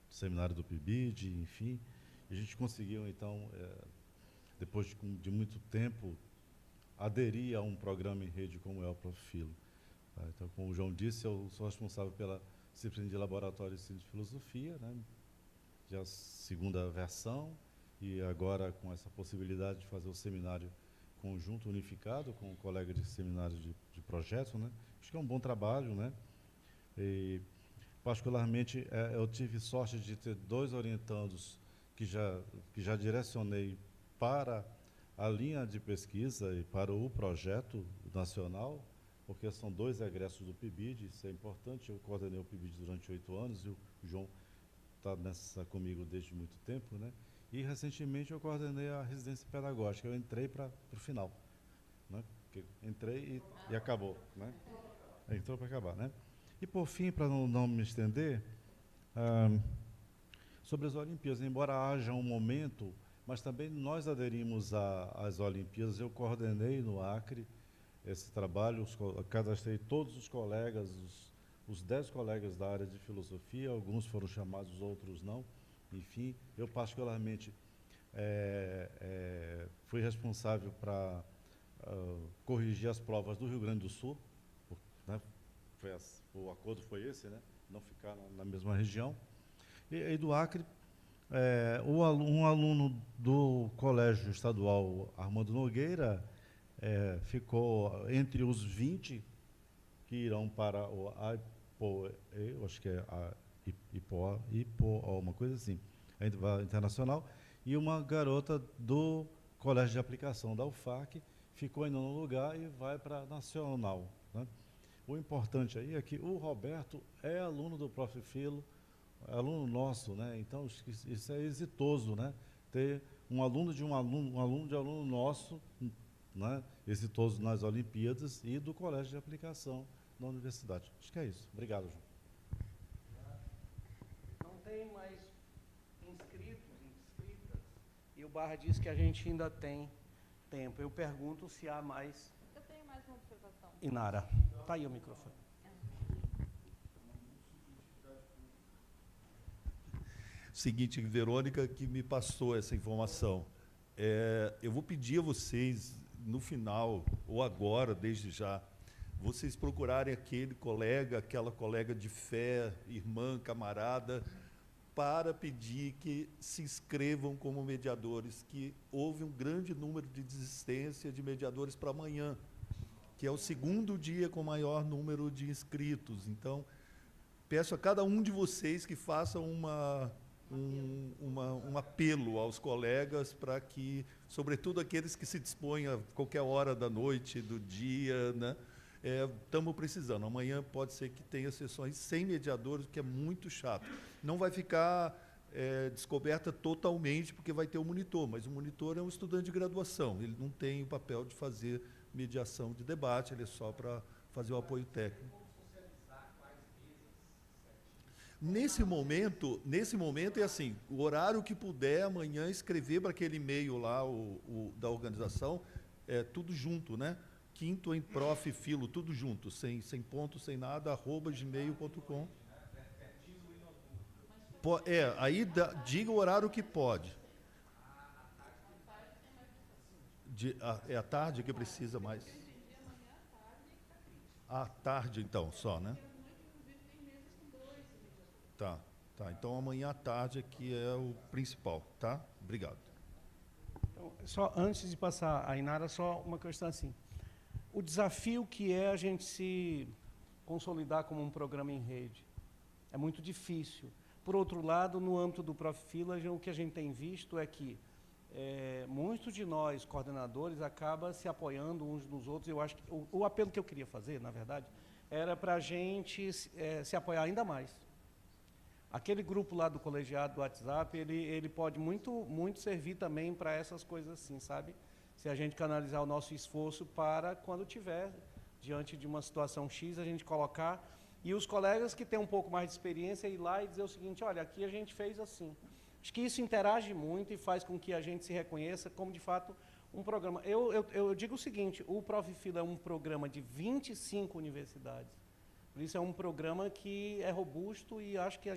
seminário do PIBID, enfim. E a gente conseguiu, então, depois de muito tempo, aderir a um programa em rede como é o Profilo. Tá? Então, como o João disse, eu sou responsável pela disciplina de Laboratório de Ensino de Filosofia, né? Já a segunda versão, e agora com essa possibilidade de fazer o seminário conjunto unificado com o colega de seminário de projeto, né? Acho que é um bom trabalho, né? E, particularmente, eu tive sorte de ter 2 orientandos que já direcionei para a linha de pesquisa e para o projeto nacional, porque são 2 egressos do PIBID, isso é importante. Eu coordenei o PIBID durante 8 anos e o João está nessa comigo desde muito tempo, né? E, recentemente, eu coordenei a residência pedagógica. Eu entrei para o final, né? Entrei e acabou, né? Entrou para acabar, né? E, por fim, para não me estender, sobre as Olimpíadas, embora haja um momento, mas também nós aderimos às Olimpíadas. Eu coordenei no Acre esse trabalho, cadastrei todos os colegas, os 10 colegas da área de filosofia, alguns foram chamados, outros não. Enfim, eu particularmente fui responsável para corrigir as provas do Rio Grande do Sul, né? O acordo foi esse, né? Não ficar na mesma região. E do Acre, um aluno do Colégio Estadual Armando Nogueira ficou entre os 20 que irão para o IPOE, eu acho que é a IPOA, uma coisa assim, a internacional, e uma garota do Colégio de Aplicação da UFAC ficou em 9º lugar e vai para a nacional, né? O importante aí é que o Roberto é aluno do Prof. Filo, é aluno nosso, né? Então isso é exitoso, né? Ter um aluno de aluno nosso, né? Exitoso nas Olimpíadas e do Colégio de Aplicação na universidade. Acho que é isso. Obrigado, João. Não tem mais inscritas, e o Barra diz que a gente ainda tem tempo. Eu pergunto se há mais. Eu tenho mais uma observação. Inara, está aí o microfone. Seguinte, Verônica que me passou essa informação. Eu vou pedir a vocês, no final, ou agora, desde já, vocês procurarem aquele colega, aquela colega de fé, irmã, camarada, para pedir que se inscrevam como mediadores, que houve um grande número de desistência de mediadores para amanhã, que é o 2º dia com maior número de inscritos. Então, peço a cada um de vocês que faça um apelo aos colegas para que, sobretudo aqueles que se dispõem a qualquer hora da noite, do dia, né? Estamos precisando. Amanhã pode ser que tenha sessões sem mediadores, o que é muito chato. Não vai ficar descoberta totalmente, porque vai ter o monitor, mas o monitor é um estudante de graduação, ele não tem o papel de fazer mediação de debate, ele é só para fazer o apoio técnico. Nesse momento é assim, o horário que puder, amanhã, escrever para aquele e-mail lá, da organização, tudo junto, né? Quinto em Prof. Filo, tudo junto, sem ponto, sem nada, @gmail.com. Aí diga o horário que pode. É à tarde que precisa mais? À tarde, então, só, né? Tá. Tá, então amanhã à tarde aqui é o principal, tá? Obrigado. Então, só antes de passar a Inara, só uma questão assim. O desafio que é a gente se consolidar como um programa em rede é muito difícil. Por outro lado, no âmbito do Profila, o que a gente tem visto é que muitos de nós, coordenadores, acabam se apoiando uns nos outros. Eu acho que o apelo que eu queria fazer, na verdade, era para a gente se apoiar ainda mais. Aquele grupo lá do colegiado do WhatsApp, ele pode muito servir também para essas coisas assim, sabe? Se a gente canalizar o nosso esforço para, quando tiver diante de uma situação X, a gente colocar, e os colegas que têm um pouco mais de experiência ir lá e dizer o seguinte, olha, aqui a gente fez assim. Acho que isso interage muito e faz com que a gente se reconheça como, de fato, um programa. Eu digo o seguinte, o Profila é um programa de 25 universidades. Por isso é um programa que é robusto e acho que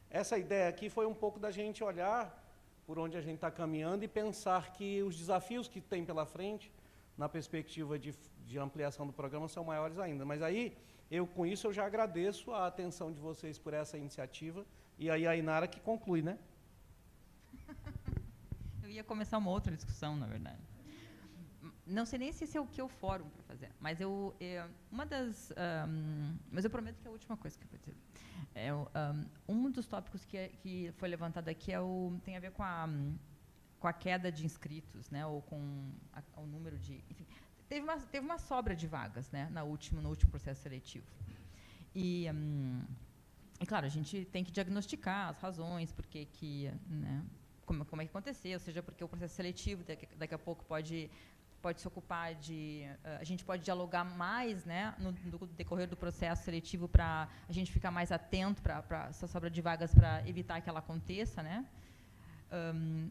essa ideia aqui foi um pouco da gente olhar por onde a gente está caminhando e pensar que os desafios que tem pela frente, na perspectiva de ampliação do programa, são maiores ainda. Mas aí, com isso, eu já agradeço a atenção de vocês por essa iniciativa e aí a Inara que conclui, né? Eu ia começar uma outra discussão, na verdade. Não sei nem se esse é o que eu fórum para fazer, mas mas eu prometo que é a última coisa que eu vou dizer. Um dos tópicos que foi levantado aqui tem a ver com a queda de inscritos, né, ou com o número de, enfim, teve uma sobra de vagas, né, no último processo seletivo. E claro, a gente tem que diagnosticar as razões, porque né, como é que aconteceu, seja porque o processo seletivo daqui a pouco pode se ocupar a gente pode dialogar mais, né, no decorrer do processo seletivo para a gente ficar mais atento para essa sobra de vagas para evitar que ela aconteça, né?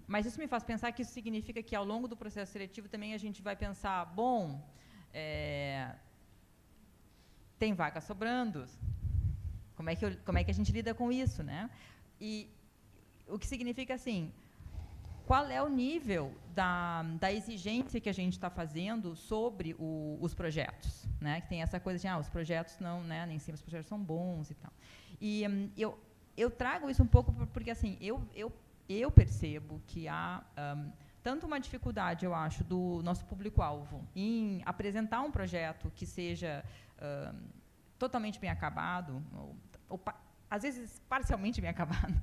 Mas isso me faz pensar que isso significa que ao longo do processo seletivo também a gente vai pensar, bom, tem vaga sobrando, como é que a gente lida com isso, né? E o que significa assim, qual é o nível da exigência que a gente está fazendo sobre os projetos, né? Que tem essa coisa de, os projetos não, né? Nem sempre os projetos são bons e tal. E eu trago isso um pouco porque, assim, eu percebo que há tanto uma dificuldade, eu acho, do nosso público-alvo em apresentar um projeto que seja totalmente bem acabado, ou às vezes parcialmente bem acabado,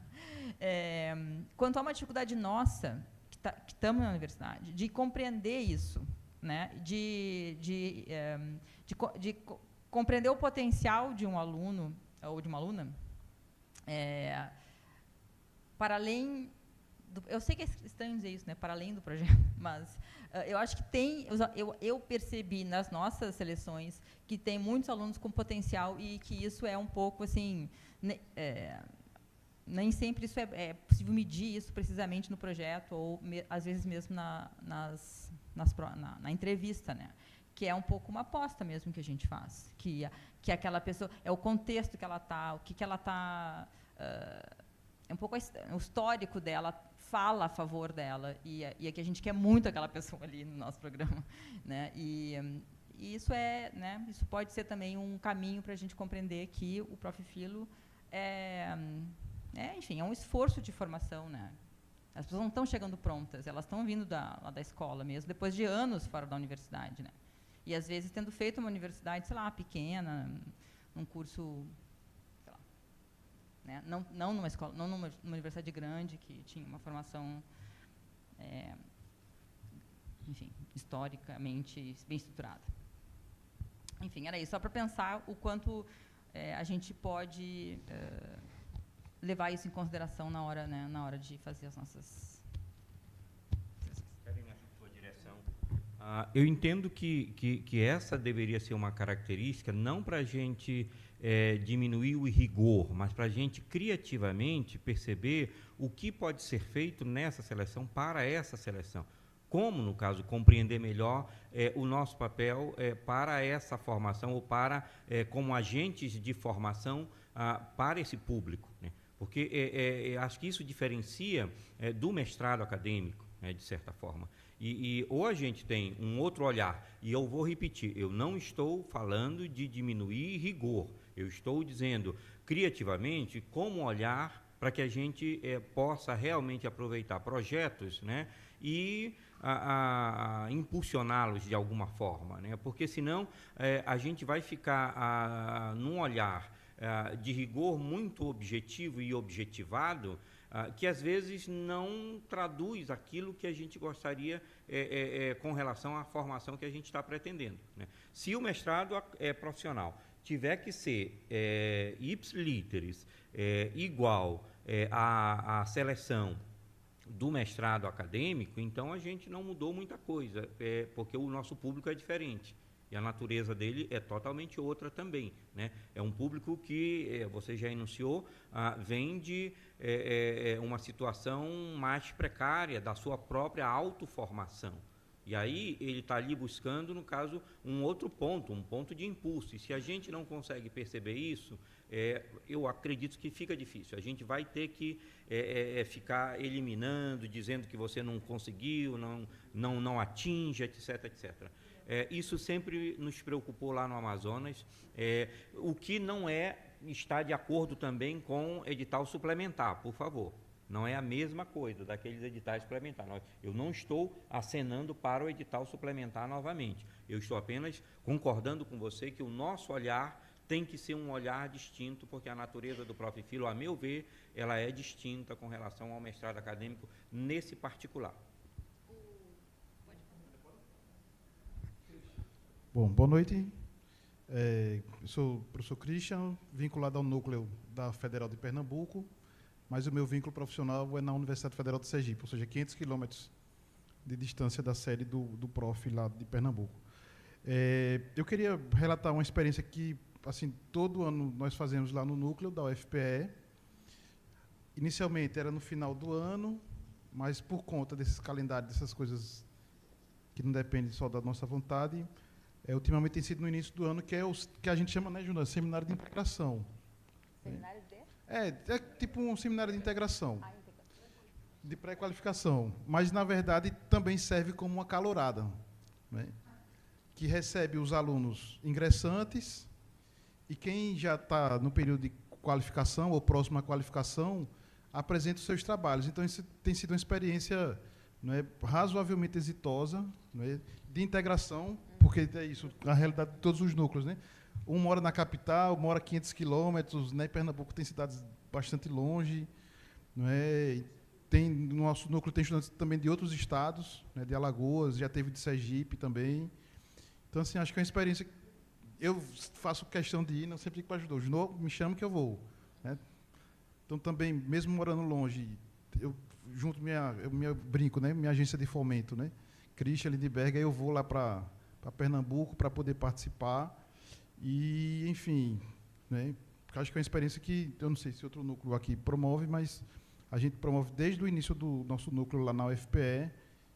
quanto a uma dificuldade nossa, que estamos na universidade, de compreender isso, né? de compreender o potencial de um aluno ou de uma aluna, para além eu sei que é estranho dizer isso, né, para além do projeto, mas eu acho que eu percebi nas nossas seleções que tem muitos alunos com potencial e que isso é um pouco assim, nem sempre isso é possível medir isso precisamente no projeto ou às vezes mesmo na entrevista, né, que é um pouco uma aposta mesmo que a gente faz, que aquela pessoa é o contexto que ela está, o que ela está, é um pouco o histórico dela fala a favor dela e é que a gente quer muito aquela pessoa ali no nosso programa, né? E isso né? Isso pode ser também um caminho para a gente compreender que o Profilo enfim, é um esforço de formação, né? As pessoas não estão chegando prontas, elas estão vindo lá da escola mesmo, depois de anos fora da universidade, né? E às vezes tendo feito uma universidade, sei lá, pequena, um curso, né? Não numa escola, não numa universidade grande que tinha uma formação, enfim, historicamente bem estruturada. Enfim, era isso, só para pensar o quanto a gente pode levar isso em consideração na hora, né, na hora de fazer as nossas. Eu entendo que essa deveria ser uma característica, não para a gente diminuir o rigor, mas para a gente criativamente perceber o que pode ser feito nessa seleção para essa seleção. Como, no caso, compreender melhor o nosso papel para essa formação ou para como agentes de formação para esse público, né? Porque acho que isso diferencia do mestrado acadêmico, né, de certa forma. Ou a gente tem um outro olhar, e eu vou repetir, eu não estou falando de diminuir rigor, eu estou dizendo criativamente como olhar para que a gente possa realmente aproveitar projetos, né, e impulsioná-los de alguma forma, né, porque senão a gente vai ficar num olhar de rigor muito objetivo e objetivado, que às vezes não traduz aquilo que a gente gostaria com relação à formação que a gente está pretendendo, né. Se o mestrado profissional tiver que ser ipsiliteris igual à seleção do mestrado acadêmico, então a gente não mudou muita coisa, porque o nosso público é diferente. E a natureza dele é totalmente outra também, né? É um público que, você já enunciou, vem de uma situação mais precária da sua própria autoformação. E aí ele está ali buscando, no caso, um outro ponto, um ponto de impulso. E se a gente não consegue perceber isso, eu acredito que fica difícil. A gente vai ter que ficar eliminando, dizendo que você não conseguiu, não atinge, etc, etc. Isso sempre nos preocupou lá no Amazonas, o que não está de acordo também com edital suplementar, por favor. Não é a mesma coisa daqueles editais suplementares. Eu não estou acenando para o edital suplementar novamente. Eu estou apenas concordando com você que o nosso olhar tem que ser um olhar distinto, porque a natureza do Profifilo, a meu ver, ela é distinta com relação ao mestrado acadêmico nesse particular. Bom, boa noite. Eu sou o professor Christian, vinculado ao núcleo da Federal de Pernambuco, mas o meu vínculo profissional é na Universidade Federal de Sergipe, ou seja, 500 quilômetros de distância da sede do Prof. lá de Pernambuco. Eu queria relatar uma experiência que, assim, todo ano nós fazemos lá no núcleo da UFPE. Inicialmente era no final do ano, mas por conta desses calendários, dessas coisas que não dependem só da nossa vontade, ultimamente tem sido no início do ano, que é o que a gente chama, né, Júnior, seminário de integração. Seminário de? É tipo um seminário de integração, de pré-qualificação, mas, na verdade, também serve como uma calorada, né, que recebe os alunos ingressantes e quem já está no período de qualificação ou próximo à qualificação apresenta os seus trabalhos. Então, isso tem sido uma experiência, né, razoavelmente exitosa, né, de integração, porque é isso, a realidade de todos os núcleos, né? Um mora na capital, mora a 500 quilômetros, né? Pernambuco tem cidades bastante longe, não é? No nosso núcleo tem estudantes também de outros estados, né? De Alagoas, já teve de Sergipe também. Então, assim, acho que é uma experiência. Eu faço questão de ir, não sempre digo para ajudar. De novo, me chama que eu vou, né? Então, também, mesmo morando longe, eu junto eu brinco, né? Minha agência de fomento, né? Christian Lindbergh, aí eu vou lá para Pernambuco para poder participar. E, enfim, né, acho que é uma experiência que, eu não sei se outro núcleo aqui promove, mas a gente promove desde o início do nosso núcleo lá na UFPE,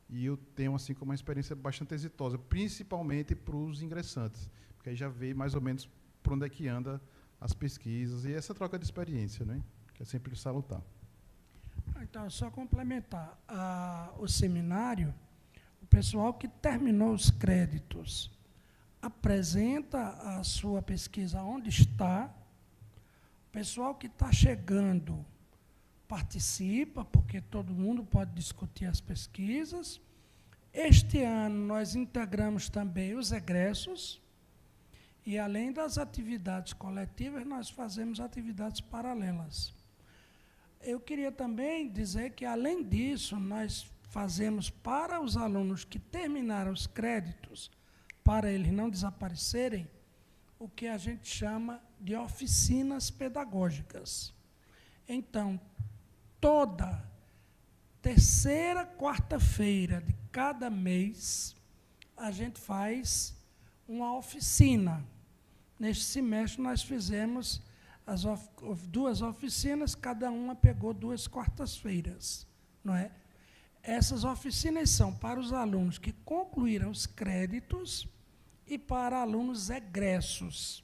e eu tenho, assim, como uma experiência bastante exitosa, principalmente para os ingressantes, porque aí já vê mais ou menos por onde é que anda as pesquisas, e essa troca de experiência, né, que é sempre salutar. Então, só complementar, o seminário, o pessoal que terminou os créditos apresenta a sua pesquisa onde está, o pessoal que está chegando participa, porque todo mundo pode discutir as pesquisas. Este ano nós integramos também os egressos, e além das atividades coletivas, nós fazemos atividades paralelas. Eu queria também dizer que, além disso, nós fazemos para os alunos que terminaram os créditos, para eles não desaparecerem, o que a gente chama de oficinas pedagógicas. Então, toda terceira quarta-feira de cada mês, a gente faz uma oficina. Neste semestre, nós fizemos as duas oficinas, cada uma pegou 2 quartas-feiras, não é? Essas oficinas são para os alunos que concluíram os créditos e para alunos egressos.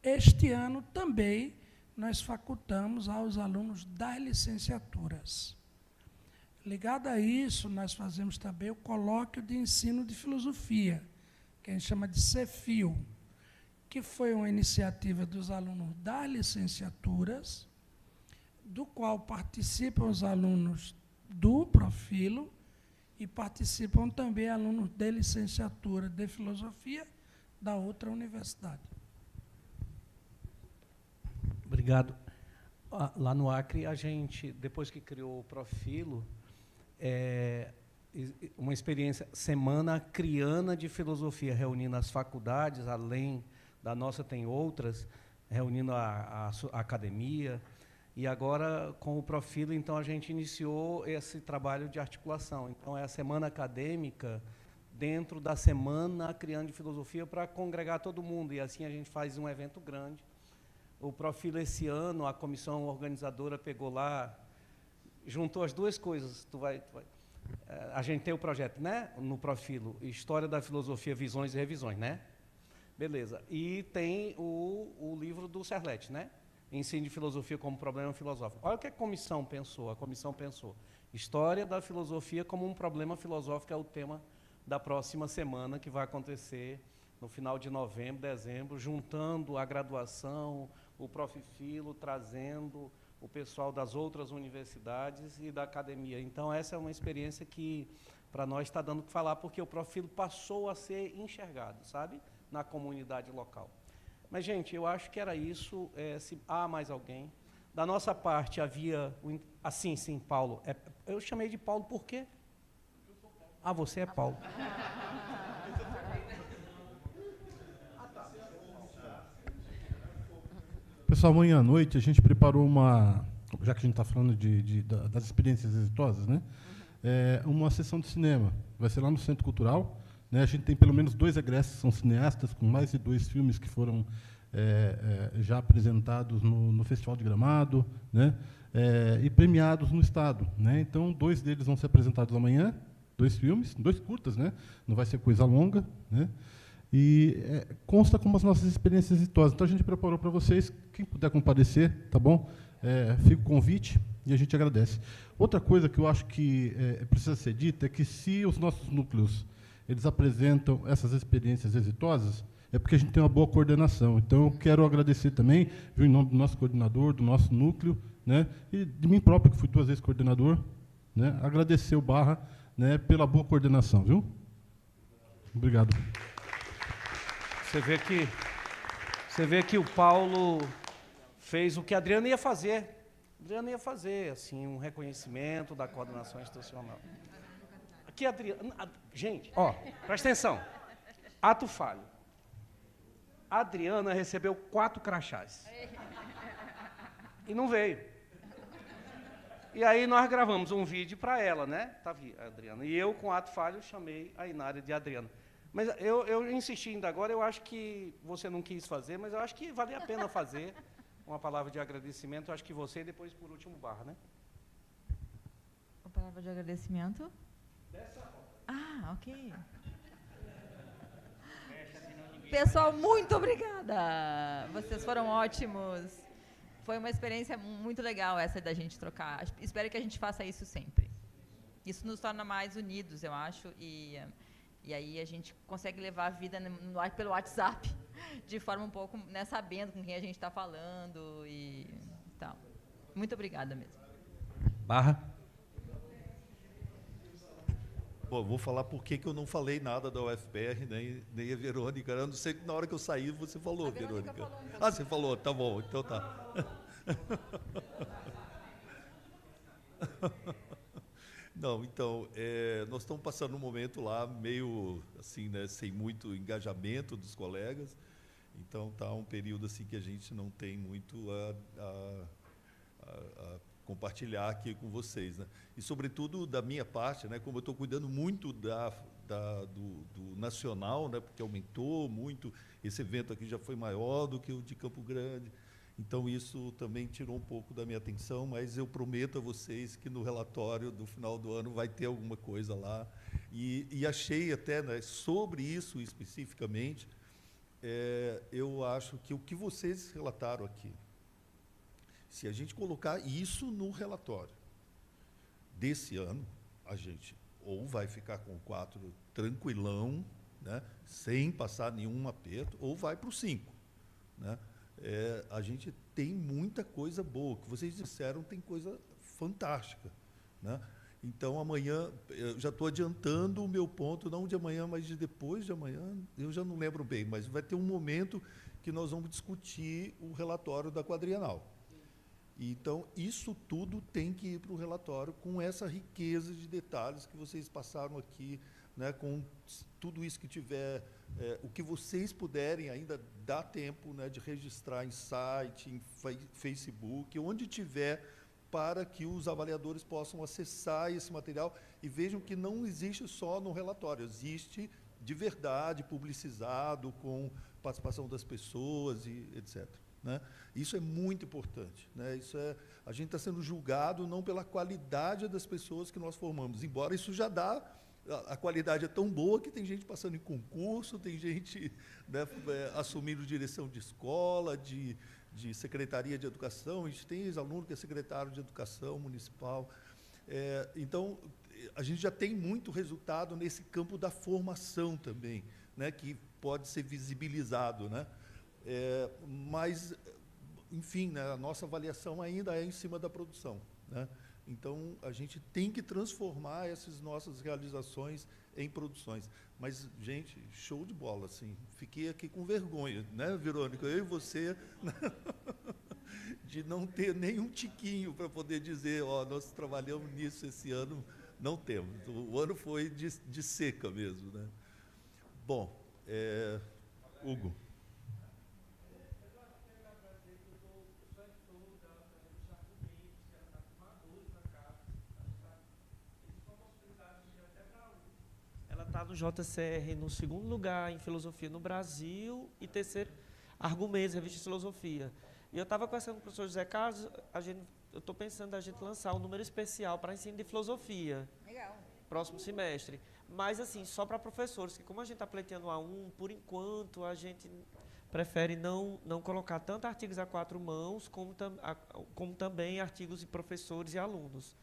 Este ano também nós facultamos aos alunos das licenciaturas. Ligado a isso, nós fazemos também o colóquio de ensino de filosofia, que a gente chama de CEFIL, que foi uma iniciativa dos alunos das licenciaturas, do qual participam os alunos do Profilo e participam também alunos de licenciatura de filosofia da outra universidade. Obrigado. Lá no Acre, a gente, depois que criou o Profilo, uma experiência semana acriana de filosofia, reunindo as faculdades, além da nossa tem outras, reunindo a academia, e agora, com o Profilo, então, a gente iniciou esse trabalho de articulação. Então, é a semana acadêmica dentro da semana acriana de filosofia para congregar todo mundo, e assim a gente faz um evento grande. O Profilo, esse ano, a comissão organizadora pegou lá, juntou as duas coisas. A gente tem o projeto, né, no Profilo, História da Filosofia, Visões e Revisões, né? Beleza. E tem o livro do Serlete, né? Ensino de Filosofia como Problema Filosófico. Olha o que a comissão pensou. A comissão pensou: História da Filosofia como um Problema Filosófico é o tema da próxima semana, que vai acontecer no final de novembro, dezembro, juntando a graduação, o Profilo, trazendo o pessoal das outras universidades e da academia. Então, essa é uma experiência que, para nós, está dando o que falar, porque o Profilo passou a ser enxergado, sabe, na comunidade local. Mas, gente, eu acho que era isso. Se há mais alguém. Da nossa parte, havia... sim, Paulo. Eu chamei de Paulo por quê? Ah, você é Paulo. Pessoal, amanhã à noite a gente preparou já que a gente está falando das experiências exitosas, né? Uma sessão de cinema. Vai ser lá no Centro Cultural. Né? A gente tem pelo menos 2 egressos, são cineastas, com mais de 2 filmes que foram já apresentados no Festival de Gramado, né? E premiados no Estado. Né? Então, 2 deles vão ser apresentados amanhã, 2 filmes, 2 curtas, né? Não vai ser coisa longa, né? E consta como as nossas experiências exitosas. Então, a gente preparou para vocês, quem puder comparecer, tá bom? Fica o convite e a gente agradece. Outra coisa que eu acho que precisa ser dita é que, se os nossos núcleos eles apresentam essas experiências exitosas, é porque a gente tem uma boa coordenação. Então, eu quero agradecer também, viu, em nome do nosso coordenador, do nosso núcleo, né, e de mim próprio, que fui 2 vezes coordenador, né, agradecer o Barra, né, pela boa coordenação, viu? Obrigado. Você vê que o Paulo fez o que a Adriana ia fazer. A Adriana ia fazer, assim, um reconhecimento da coordenação institucional. Aqui, Adriana... Gente, presta atenção. Ato falho. A Adriana recebeu 4 crachás. E não veio. E aí nós gravamos um vídeo para ela, né? Tá, Adriana. E eu, com ato falho, chamei a Inária de Adriana. Mas eu insisti ainda agora, eu acho que você não quis fazer, mas eu acho que valia a pena fazer uma palavra de agradecimento. Eu acho que você e depois, por último, Barra, né? Uma palavra de agradecimento? Ok. Pessoal, muito obrigada. Vocês foram ótimos. Foi uma experiência muito legal essa da gente trocar. Espero que a gente faça isso sempre. Isso nos torna mais unidos, eu acho, e aí a gente consegue levar a vida pelo WhatsApp, de forma um pouco, né, sabendo com quem a gente está falando e tal. Muito obrigada mesmo. Barra. Bom, vou falar por que eu não falei nada da UFPR, nem a Verônica. Eu não sei que na hora que eu saí você falou, Verônica. Você falou, tá bom, então tá. Não, então, nós estamos passando um momento lá meio assim, né, sem muito engajamento dos colegas. Então, tá um período assim que a gente não tem muito a compartilhar aqui com vocês, né? E, sobretudo, da minha parte, né, como eu estou cuidando muito do nacional, né, porque aumentou muito, esse evento aqui já foi maior do que o de Campo Grande, então isso também tirou um pouco da minha atenção, mas eu prometo a vocês que no relatório do final do ano vai ter alguma coisa lá, e achei até, né, sobre isso especificamente, eu acho que o que vocês relataram aqui, se a gente colocar isso no relatório desse ano, a gente ou vai ficar com 4 tranquilão, né, sem passar nenhum aperto, ou vai para o 5. né? A gente tem muita coisa boa. O que vocês disseram tem coisa fantástica, né? Então, amanhã, eu já estou adiantando o meu ponto, não de amanhã, mas de depois de amanhã, eu já não lembro bem, mas vai ter um momento que nós vamos discutir o relatório da quadrienal. Então, isso tudo tem que ir para o relatório com essa riqueza de detalhes que vocês passaram aqui, né, com tudo isso que tiver, o que vocês puderem, ainda dá tempo, né, de registrar em site, em Facebook, onde tiver, para que os avaliadores possam acessar esse material e vejam que não existe só no relatório, existe de verdade, publicizado, com participação das pessoas, e etc. Né? Isso é muito importante. Né? A gente está sendo julgado não pela qualidade das pessoas que nós formamos, embora isso já dá, a qualidade é tão boa que tem gente passando em concurso, tem gente, né, assumindo direção de escola, de secretaria de educação, a gente tem ex-aluno que é secretário de educação municipal. Então, a gente já tem muito resultado nesse campo da formação também, né, que pode ser visibilizado, né? Mas, enfim, né, a nossa avaliação ainda é em cima da produção, né? Então, a gente tem que transformar essas nossas realizações em produções. Mas, gente, show de bola, assim. Fiquei aqui com vergonha, né, Verônica? Eu e você, né? De não ter nenhum tiquinho para poder dizer, ó, nós trabalhamos nisso esse ano, não temos. O ano foi de seca mesmo, né? Bom, Hugo. Está no JCR no 2º lugar em filosofia no Brasil e 3º, Argumentos, revista de filosofia. E eu estava conversando com o professor José Carlos, eu estou pensando a gente lançar um número especial para ensino de filosofia. Legal. Próximo semestre. Mas, assim, só para professores, que como a gente está pleiteando A1, por enquanto a gente prefere não colocar tanto artigos a 4 mãos, como também artigos de professores e alunos.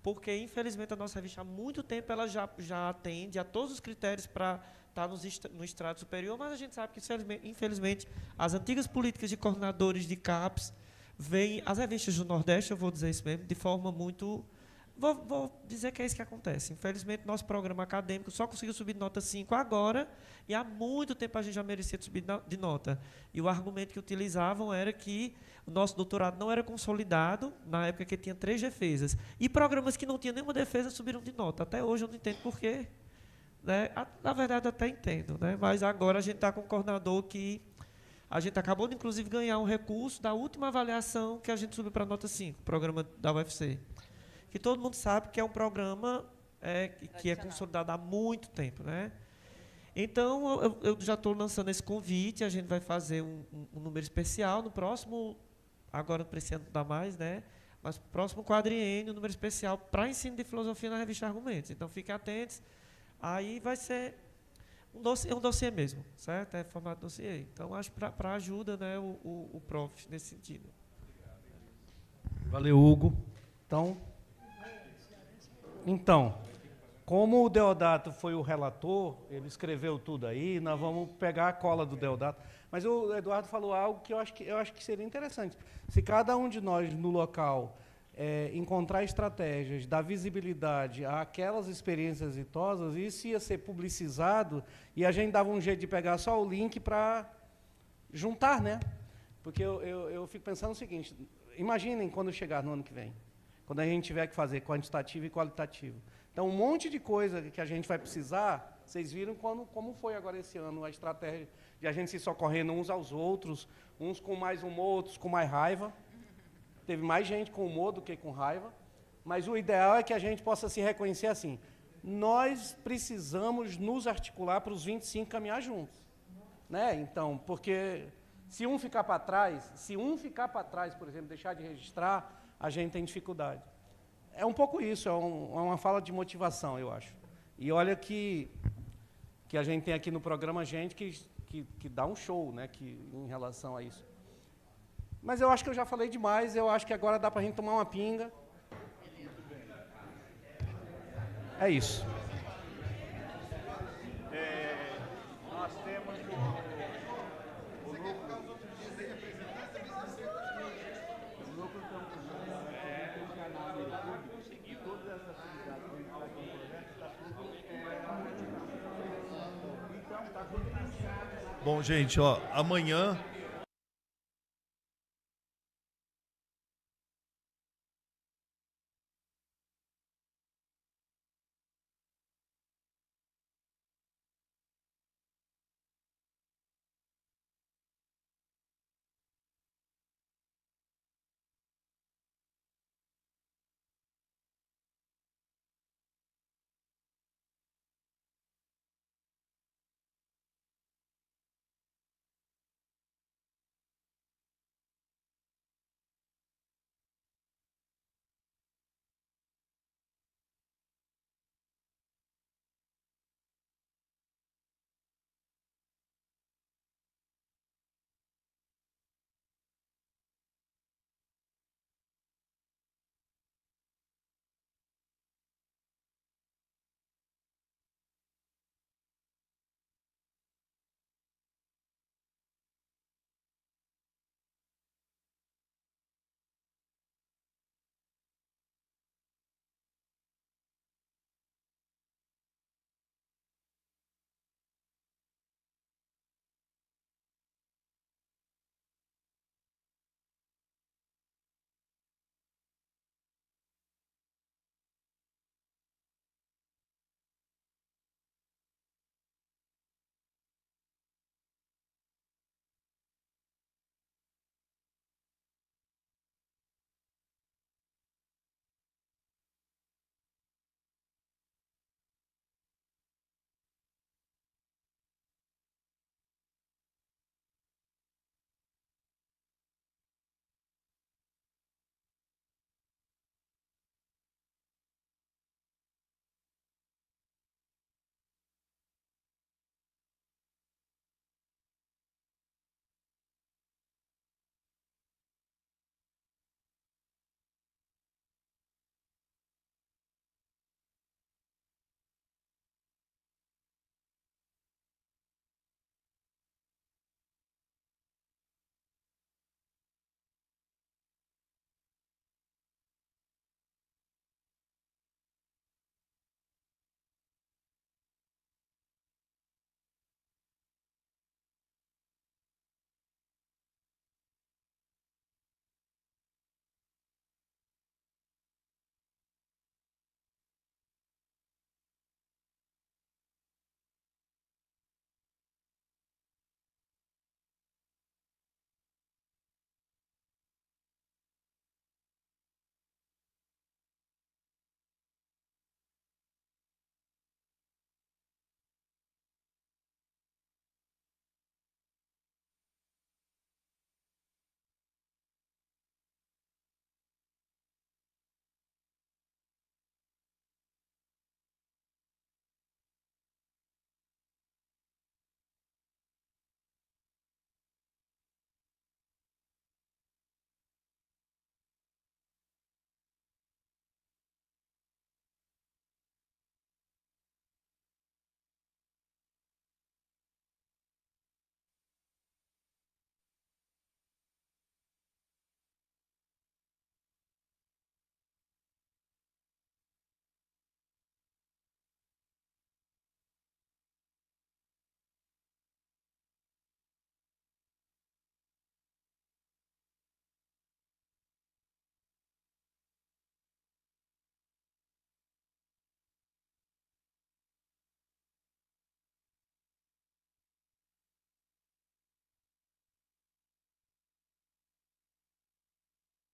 Porque, infelizmente, a nossa revista, há muito tempo, ela já atende a todos os critérios para estar no estrado superior, mas a gente sabe que, infelizmente, as antigas políticas de coordenadores de CAPES veem as revistas do Nordeste, eu vou dizer isso mesmo, de forma muito... Vou dizer que é isso que acontece. Infelizmente, nosso programa acadêmico só conseguiu subir de nota 5 agora, e há muito tempo a gente já merecia subir de nota. E o argumento que utilizavam era que o nosso doutorado não era consolidado, na época que tinha 3 defesas. E programas que não tinham nenhuma defesa subiram de nota. Até hoje eu não entendo por quê. Né? Na verdade, até entendo. Né? Mas agora a gente está com um coordenador que... A gente acabou de, inclusive, ganhar um recurso da última avaliação que a gente subiu para a nota 5, programa da UFC. Que todo mundo sabe que é um programa que é consolidado há muito tempo, né? Então, eu já estou lançando esse convite, a gente vai fazer um número especial no próximo, agora não esse ano não dá mais, né? Mas no próximo quadriênio, um número especial para ensino de filosofia na revista Argumentos. Então, fiquem atentos. Aí vai ser um dossiê mesmo, certo? É formato dossiê. Então, acho para ajuda, né, o prof nesse sentido. Valeu, Hugo. Então, como o Deodato foi o relator, ele escreveu tudo aí, nós vamos pegar a cola do Deodato. Mas o Eduardo falou algo que eu acho que seria interessante. Se cada um de nós no local encontrar estratégias, dar visibilidade àquelas experiências exitosas, isso ia ser publicizado e a gente dava um jeito de pegar só o link para juntar, né? Porque eu fico pensando o seguinte, imaginem quando chegar no ano que vem, quando a gente tiver que fazer quantitativo e qualitativo. Então, um monte de coisa que a gente vai precisar, vocês viram como foi agora esse ano, a estratégia de a gente se socorrendo uns aos outros, uns com mais humor, outros com mais raiva. Teve mais gente com humor do que com raiva, mas o ideal é que a gente possa se reconhecer assim. Nós precisamos nos articular para os 25 caminhar juntos. Né? Então, porque se um ficar para trás, por exemplo, deixar de registrar, a gente tem dificuldade. É um pouco isso, é uma fala de motivação, eu acho. E olha que a gente tem aqui no programa gente que dá um show, né, em relação a isso. Mas eu acho que eu já falei demais, eu acho que agora dá para a gente tomar uma pinga. É isso. Nós temos o núcleo Bom, gente, ó, amanhã